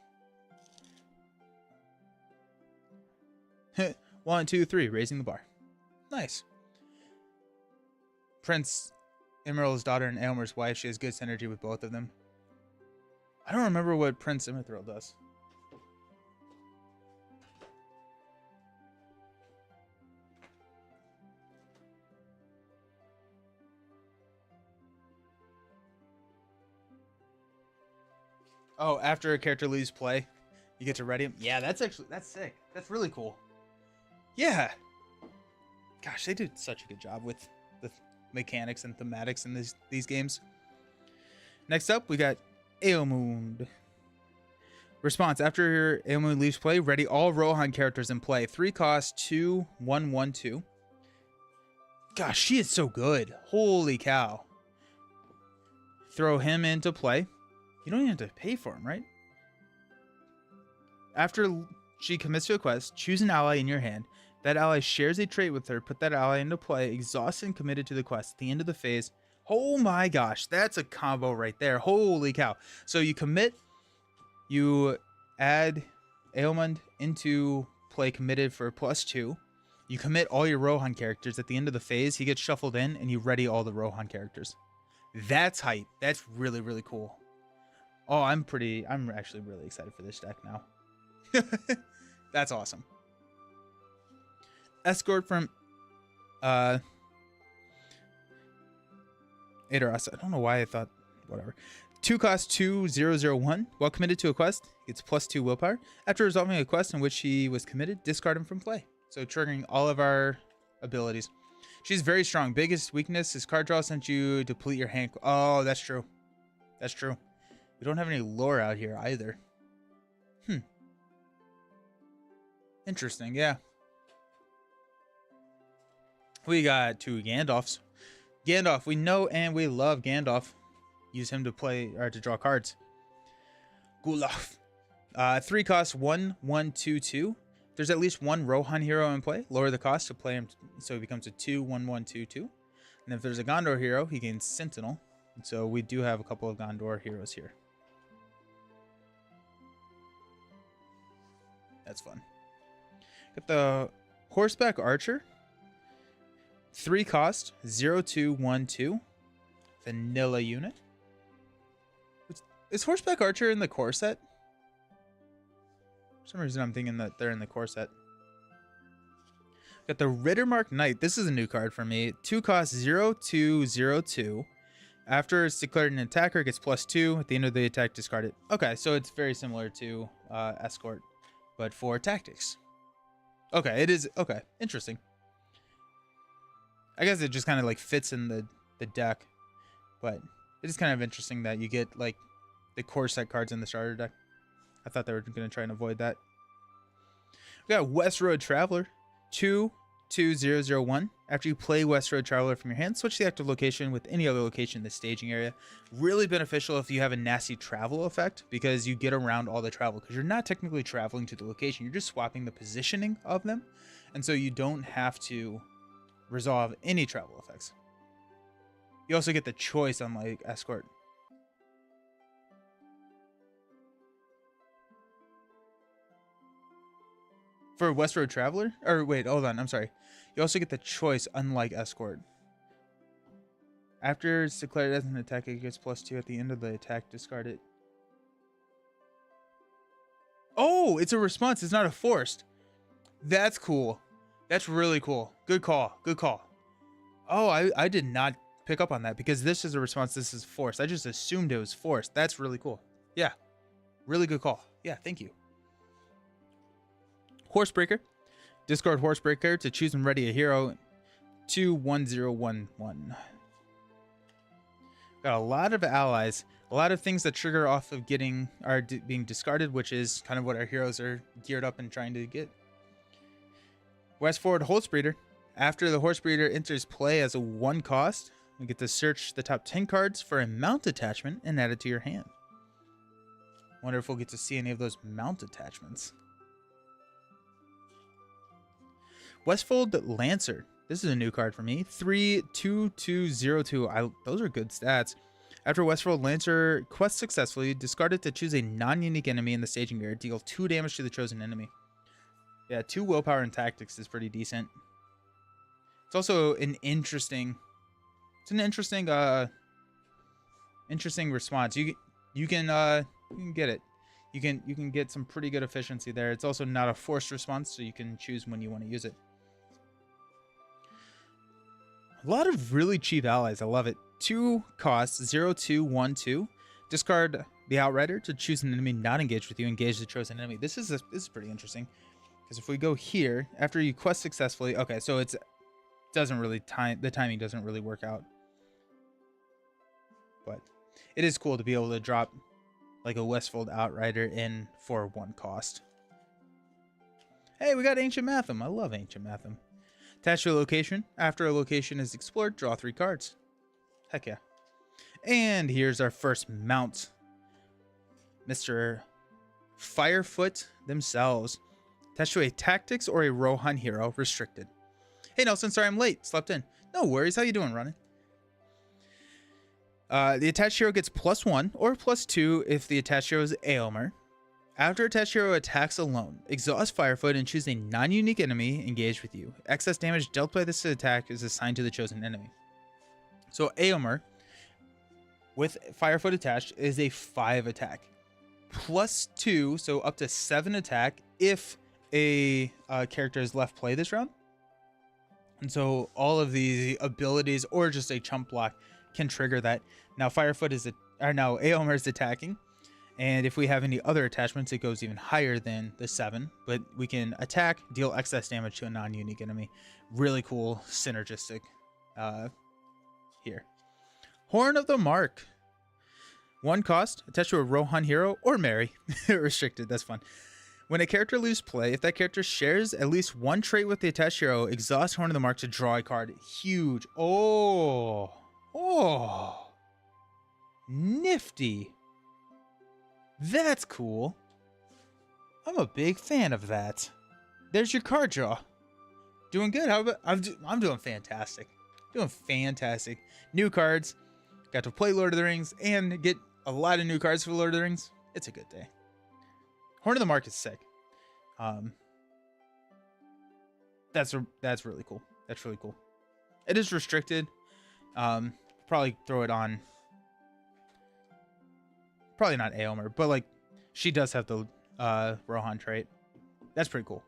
1, 2, 3, raising the bar. Nice. Prince Emerald's daughter and Eomer's wife. She has good synergy with both of them. I don't remember what Prince Imithril does. Oh, after a character leaves play, you get to ready him. Yeah, that's sick. That's really cool. Yeah. Gosh, they did such a good job with the mechanics and thematics in these games. Next up, we got Eomund. Response, after Eomund leaves play, ready all Rohan characters in play. 3 cost, 2/1/1/2. Gosh, she is so good. Holy cow. Throw him into play. You don't even have to pay for him, right? After she commits to a quest, choose an ally in your hand. That ally shares a trait with her. Put that ally into play. Exhaust and committed to the quest. At the end of the phase. Oh my gosh, that's a combo right there. Holy cow. So you commit. You add Eomund into play committed for +2. You commit all your Rohan characters. At the end of the phase, he gets shuffled in and you ready all the Rohan characters. That's hype. That's really, really cool. Oh, I'm actually really excited for this deck now. That's awesome. Escort from Adoras. I don't know why I thought whatever. 2 cost, 2/0/0/1. While committed to a quest, gets +2 willpower. After resolving a quest in which he was committed, discard him from play. So triggering all of our abilities. She's very strong. Biggest weakness is card draw since you deplete your hand. Oh, that's true. That's true. We don't have any lore out here either. Interesting, yeah. We got 2 Gandalfs. Gandalf, we know and we love Gandalf. Use him to play or to draw cards. Gulaf. 3 costs, 1/1/2/2. There's at least 1 Rohan hero in play. Lower the cost to play him so he becomes a 2/1/1/2/2. And if there's a Gondor hero, he gains Sentinel. And so we do have a couple of Gondor heroes here. That's fun. Got the Horseback Archer. 3 cost, 0/2/1/2. Vanilla unit. Is Horseback Archer in the core set? For some reason I'm thinking that they're in the core set. Got the Rittermark Knight. This is a new card for me. 2 cost, 0/2/0/2. After it's declared an attacker, it gets +2. At the end of the attack, discard it. Okay, so it's very similar to Escort, but for tactics. Okay, it is. Okay, interesting. I guess it just kind of like fits in the deck, but it is kind of interesting that you get like the core set cards in the starter deck. I thought they were going to try and avoid that. We got Westroad Traveler, 2/2/0/0/1. After you play Westroad Traveler from your hand, switch the active location with any other location in the staging area. Really beneficial if you have a nasty travel effect because you get around all the travel because you're not technically traveling to the location. You're just swapping the positioning of them. And so you don't have to resolve any travel effects. You also get the choice, unlike Escort. For Westroad Traveler? Or wait, hold on, I'm sorry. You also get the choice, unlike Escort. After it's declared as an attack, it gets +2 at the end of the attack. Discard it. Oh, it's a response. It's not a forced. That's cool. That's really cool. Good call. Good call. Oh, I did not pick up on that because this is a response. This is forced. I just assumed it was forced. That's really cool. Yeah. Really good call. Yeah, thank you. Horsebreaker. Discard Horsebreaker to choose and ready a hero. 2-1-0-1-1. Got a lot of allies. A lot of things that trigger off of getting being discarded, which is kind of what our heroes are geared up and trying to get. Westford Horsebreeder. After the Horsebreeder enters play as a 1 cost, you get to search the top 10 cards for a mount attachment and add it to your hand. Wonder if we'll get to see any of those mount attachments. Westfold Lancer. This is a new card for me. 3-2-2-0-2. Those are good stats. After Westfold Lancer quests successfully, discard it to choose a non-unique enemy in the staging area. Deal 2 damage to the chosen enemy. Yeah, 2 willpower and tactics is pretty decent. It's also an interesting. It's an interesting response. You can get it. You can get some pretty good efficiency there. It's also not a forced response, so you can choose when you want to use it. A lot of really cheap allies. I love it. 2 costs, 0-2-1-2. Discard the Outrider to choose an enemy not engaged with you. Engage the chosen enemy. This is pretty interesting. Because if we go here, after you quest successfully... Okay, so the timing doesn't really work out. But it is cool to be able to drop like a Westfold Outrider in for 1 cost. Hey, we got Ancient Matham. I love Ancient Matham. Attach to a location. After a location is explored, draw 3 cards. Heck yeah. And here's our first mount. Mr. Firefoot themselves. Attached to a Tactics or a Rohan hero, restricted. Hey Nelson, sorry I'm late. Slept in. No worries. How you doing, Ronan? The attached hero gets +1 or +2 if the attached hero is Aylmer. After attached hero attacks alone, exhaust Firefoot and choose a non-unique enemy engaged with you. Excess damage dealt by this attack is assigned to the chosen enemy. So Aylmer, with Firefoot attached, is a 5 attack. +2, so up to 7 attack if a character is left play this round. And so all of the abilities or just a chump block can trigger that. Now Firefoot is Aylmer is attacking. And if we have any other attachments, it goes even higher than the 7. But we can attack, deal excess damage to a non-unique enemy. Really cool, synergistic here. Horn of the Mark. 1 cost, attached to a Rohan hero or Mary. Restricted, that's fun. When a character leaves play, if that character shares at least 1 trait with the attached hero, exhaust Horn of the Mark to draw a card. Huge. Oh. Nifty. That's cool. I'm a big fan of that. There's your card draw. Doing good. How about I'm doing fantastic. Doing fantastic. New cards. Got to play Lord of the Rings and get a lot of new cards for Lord of the Rings. It's a good day. Horn of the Mark is sick. That's really cool. That's really cool. It is restricted. Probably throw it on. Probably not Aylmer, but like she does have the Rohan trait. That's pretty cool.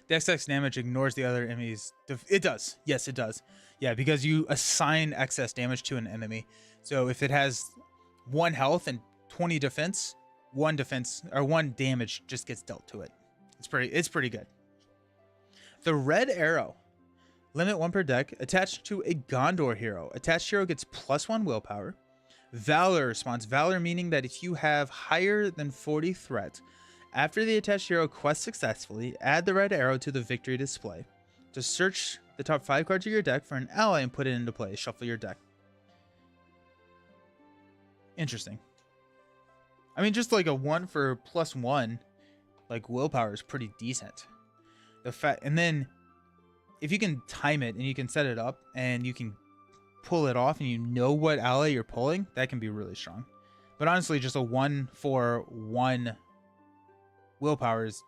The excess damage ignores the other enemies. It does. Yes, it does. Yeah, because you assign excess damage to an enemy. So if it has 1 health and 20 defense, 1 defense or 1 damage just gets dealt to it. It's pretty good. The Red Arrow. Limit 1 per deck. Attached to a Gondor hero. Attached hero gets +1 willpower. Valor response. Valor meaning that if you have higher than 40 threat, after the attached hero quests successfully, add the red arrow to the victory display. To search the top 5 cards of your deck for an ally and put it into play. Shuffle your deck. Interesting. I mean, just like a 1 for +1, like willpower is pretty decent. And then if you can time it and you can set it up and you can pull it off and you know what ally you're pulling, that can be really strong. But honestly, just a 1/1 willpower is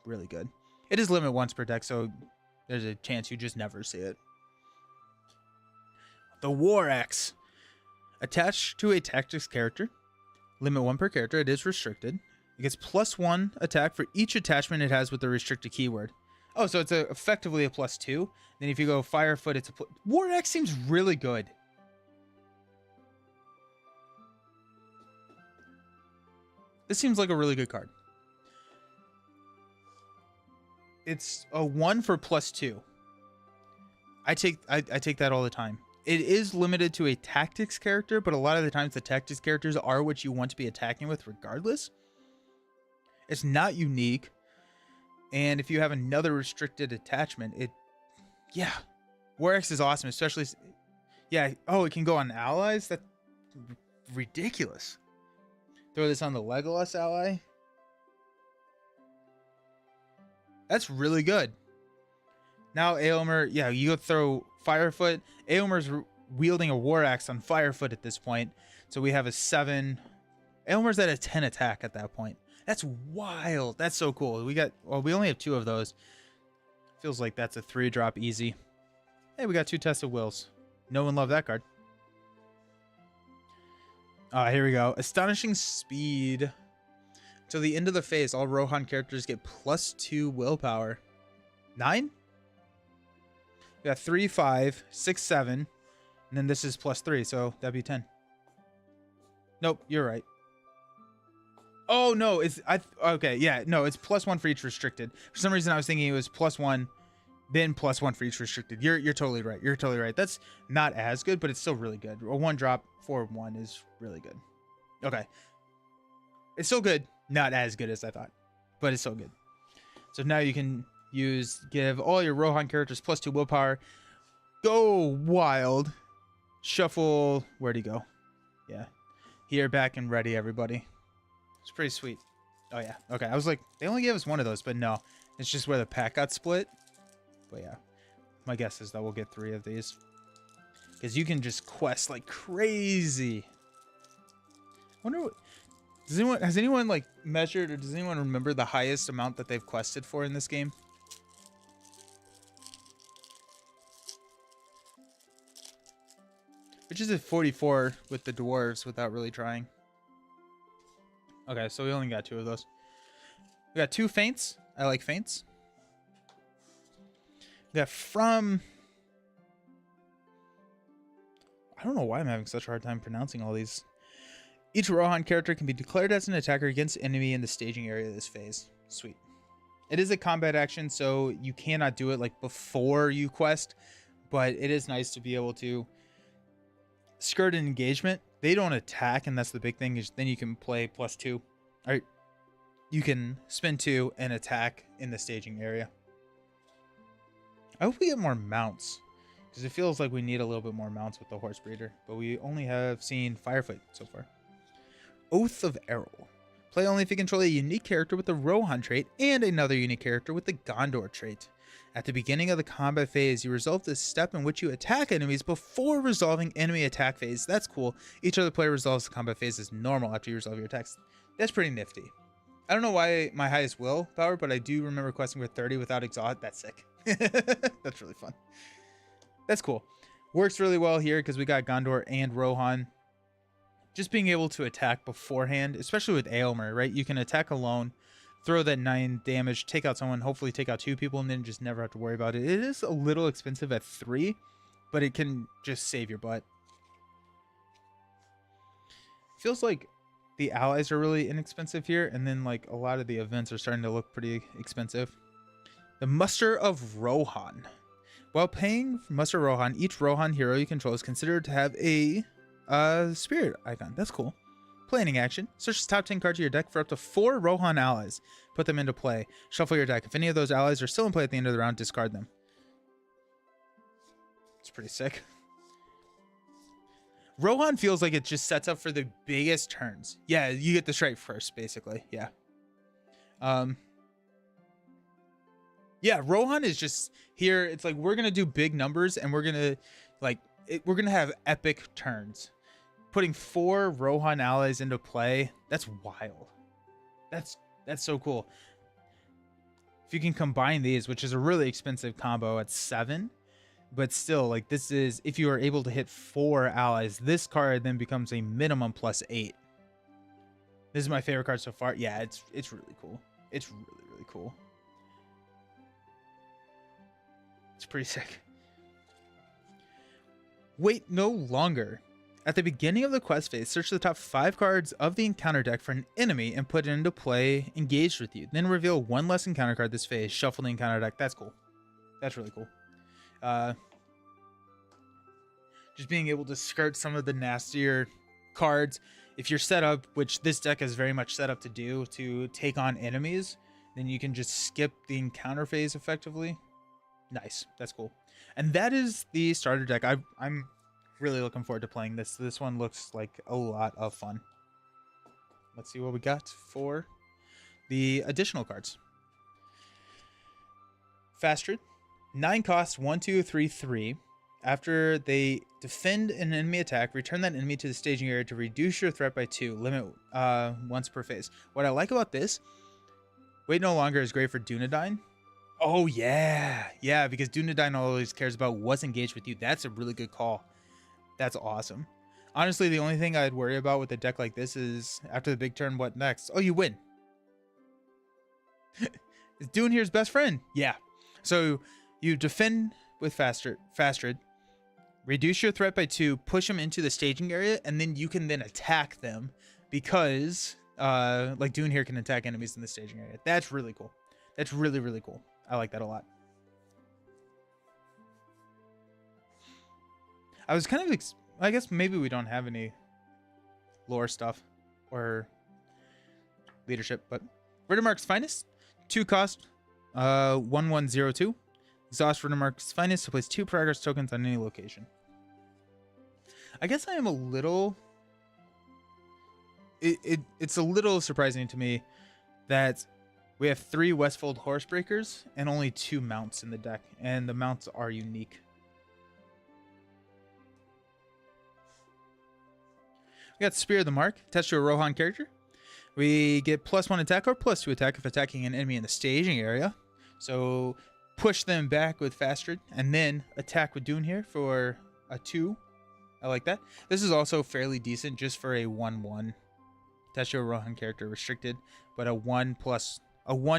really good. It is limit once per deck, so there's a chance you just never see it. The War Axe. Attached to a tactics character. Limit 1 per character. It is restricted. It gets +1 attack for each attachment it has with the restricted keyword. Oh, so it's effectively a +2. Then if you go Firefoot, it's a War Axe seems really good. This seems like a really good card. It's a 1 for +2. I take that all the time. It is limited to a tactics character, but a lot of the times the tactics characters are what you want to be attacking with regardless. It's not unique. And if you have another restricted attachment, yeah. War Axe is awesome, especially, yeah. Oh, it can go on allies? That's ridiculous. Throw this on the Legolas ally. That's really good. Now Aylmer, yeah, you go throw Firefoot. Aylmer's wielding a War Axe on Firefoot at this point. So we have a 7. Aylmer's at a 10 attack at that point. That's wild. That's so cool. We only have 2 of those. Feels like that's a 3-drop easy. Hey, we got 2 Tested Wills. No one loved that card. Here we go. Astonishing Speed. Till the end of the phase, all Rohan characters get +2 willpower. 9? We got 3, 5, 6, 7. And then this is +3, so that'd be 10. Nope, you're right. Oh no, okay, yeah, no, it's +1 for each restricted. For some reason I was thinking it was +1, then +1 for each restricted. You're totally right. You're totally right. That's not as good, but it's still really good. A 1-drop for 1 is really good. Okay. It's still good. Not as good as I thought, but it's still good. So now you can give all your Rohan characters +2 willpower. Go wild. Shuffle. Where'd he go? Yeah. Here, back, and ready, everybody. It's pretty sweet. Oh, yeah. Okay, I was like, they only gave us 1 of those, but no. It's just where the pack got split. But yeah. My guess is that we'll get 3 of these. Because you can just quest like crazy. I wonder what... Has anyone like measured, or does anyone remember the highest amount that they've quested for in this game? Which is at 44 with the dwarves without really trying. Okay, so we only got 2 of those. We got 2 feints. I like feints. We got from... I don't know why I'm having such a hard time pronouncing all these. Each Rohan character can be declared as an attacker against enemy in the staging area of this phase. Sweet. It is a combat action, so you cannot do it like before you quest, but it is nice to be able to skirt an engagement. They don't attack, and that's the big thing, is then you can play +2. Or you can spend 2 and attack in the staging area. I hope we get more mounts, because it feels like we need a little bit more mounts with the horse breeder, but we only have seen Firefoot so far. Oath of Errol. Play only if you control a unique character with the Rohan trait and another unique character with the Gondor trait. At the beginning of the combat phase, you resolve the step in which you attack enemies before resolving enemy attack phase. That's cool. Each other player resolves the combat phase as normal after you resolve your attacks. That's pretty nifty. I don't know why my highest will power, but I do remember questing for 30 without exhaust. That's sick. That's really fun. That's cool. Works really well here because we got Gondor and Rohan. Just being able to attack beforehand, especially with Aylmer, right? You can attack alone, throw that 9 damage, take out someone, hopefully take out 2 people, and then just never have to worry about it. It is a little expensive at 3, but it can just save your butt. Feels like the allies are really inexpensive here, and then like a lot of the events are starting to look pretty expensive. The Muster of Rohan. While paying for Muster Rohan, each Rohan hero you control is considered to have a spirit icon. That's cool. Planning action. Search the top 10 cards of your deck for up to 4 Rohan allies. Put them into play. Shuffle your deck. If any of those allies are still in play at the end of the round, discard them. It's pretty sick. Rohan feels like it just sets up for the biggest turns. Yeah, you get the strike first, basically. Yeah. Yeah, Rohan is just here. It's like we're going to do big numbers and we're going to like we're gonna have epic turns. Putting 4 Rohan allies into play, that's wild. That's so cool. If you can combine these, which is a really expensive combo at 7, but still, like, this is, if you are able to hit 4 allies, this card then becomes a minimum +8. This is my favorite card so far. Yeah, it's really cool. It's really cool. It's pretty sick. Wait no longer. At the beginning of the quest phase, search the top 5 cards of the encounter deck for an enemy and put it into play engaged with you. Then reveal 1 less encounter card this phase. Shuffle the encounter deck. That's cool. That's really cool. Just being able to skirt some of the nastier cards. If you're set up, which this deck is very much set up to do, to take on enemies, then you can just skip the encounter phase effectively. Nice. That's cool. And that is the starter deck. I'm really looking forward to playing this. This one looks like a lot of fun. Let's see what we got for the additional cards. Fastred. 9 costs, 1, 2, 3, 3. After they defend an enemy attack, return that enemy to the staging area to reduce your threat by 2. Limit once per phase. What I like about this, Wait No Longer is great for Dunedain. Oh, yeah. Yeah, because Dunedain always cares about what's engaged with you. That's a really good call. That's awesome. Honestly, the only thing I'd worry about with a deck like this is after the big turn, what next? Oh, you win. Is Dunehere's best friend? Yeah. So you defend with Fastred, reduce your threat by 2, push them into the staging area, and then you can then attack them because like Dunehere can attack enemies in the staging area. That's really cool. That's really cool. I like that a lot. I was kind of, I guess maybe we don't have any lore stuff or leadership, but Riddermark's Finest, 2 cost, 1102. Exhaust Riddermark's Finest to place 2 progress tokens on any location. I guess I am a little, it's a little surprising to me that we have 3 Westfold Horsebreakers and only 2 mounts in the deck, and the mounts are unique. We got Spear of the Mark, attached to a Rohan character. We get +1 attack or +2 attack if attacking an enemy in the staging area. So push them back with Fastred, and then attack with Dunehere for a 2. I like that. This is also fairly decent just for a 1/1. Attached to a Rohan character, restricted, but a 1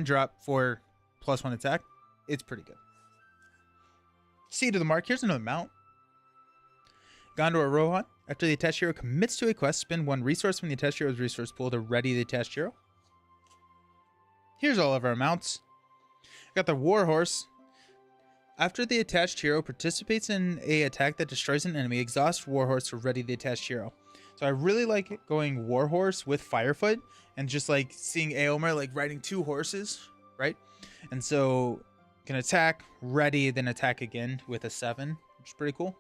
drop for +1 attack. It's pretty good. Seed of the Mark. Here's another mount. Gondor Rohan. After the attached hero commits to a quest, spend 1 resource from the attached hero's resource pool to ready the attached hero. Here's all of our mounts. Got the Warhorse. After the attached hero participates in a attack that destroys an enemy, exhaust Warhorse to ready the attached hero. So I really like going Warhorse with Firefoot and just like seeing Aomer like riding 2 horses, right? And so can attack, ready, then attack again with a 7, which is pretty cool.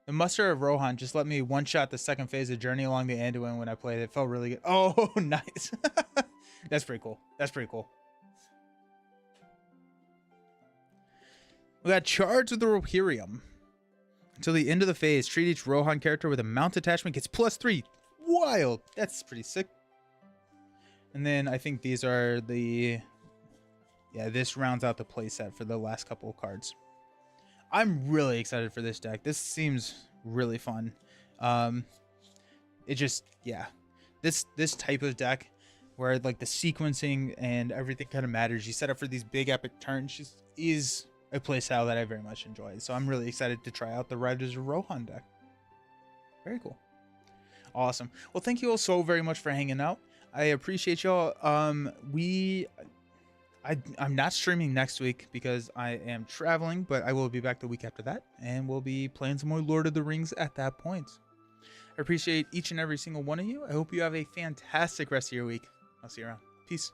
The Muster of Rohan just let me one-shot the second phase of Journey Along the Anduin when I played it. It felt really good. Oh, nice. That's pretty cool. That's pretty cool. We got Charge with the Rohirrim. Until the end of the phase, treat each Rohan character with a mount attachment gets +3. Wild. That's pretty sick. And then I think these are the... Yeah, this rounds out the playset for the last couple of cards. I'm really excited for this deck. This seems really fun. It just, yeah. This type of deck where like the sequencing and everything kind of matters. You set up for these big epic turns just is a playstyle that I very much enjoy. So I'm really excited to try out the Riders of Rohan deck. Very cool. Awesome. Well, thank you all so very much for hanging out. I appreciate y'all. I'm not streaming next week because I am traveling, but I will be back the week after that, and we'll be playing some more Lord of the Rings at that point. I appreciate each and every single one of you. I hope you have a fantastic rest of your week. I'll see you around. Peace.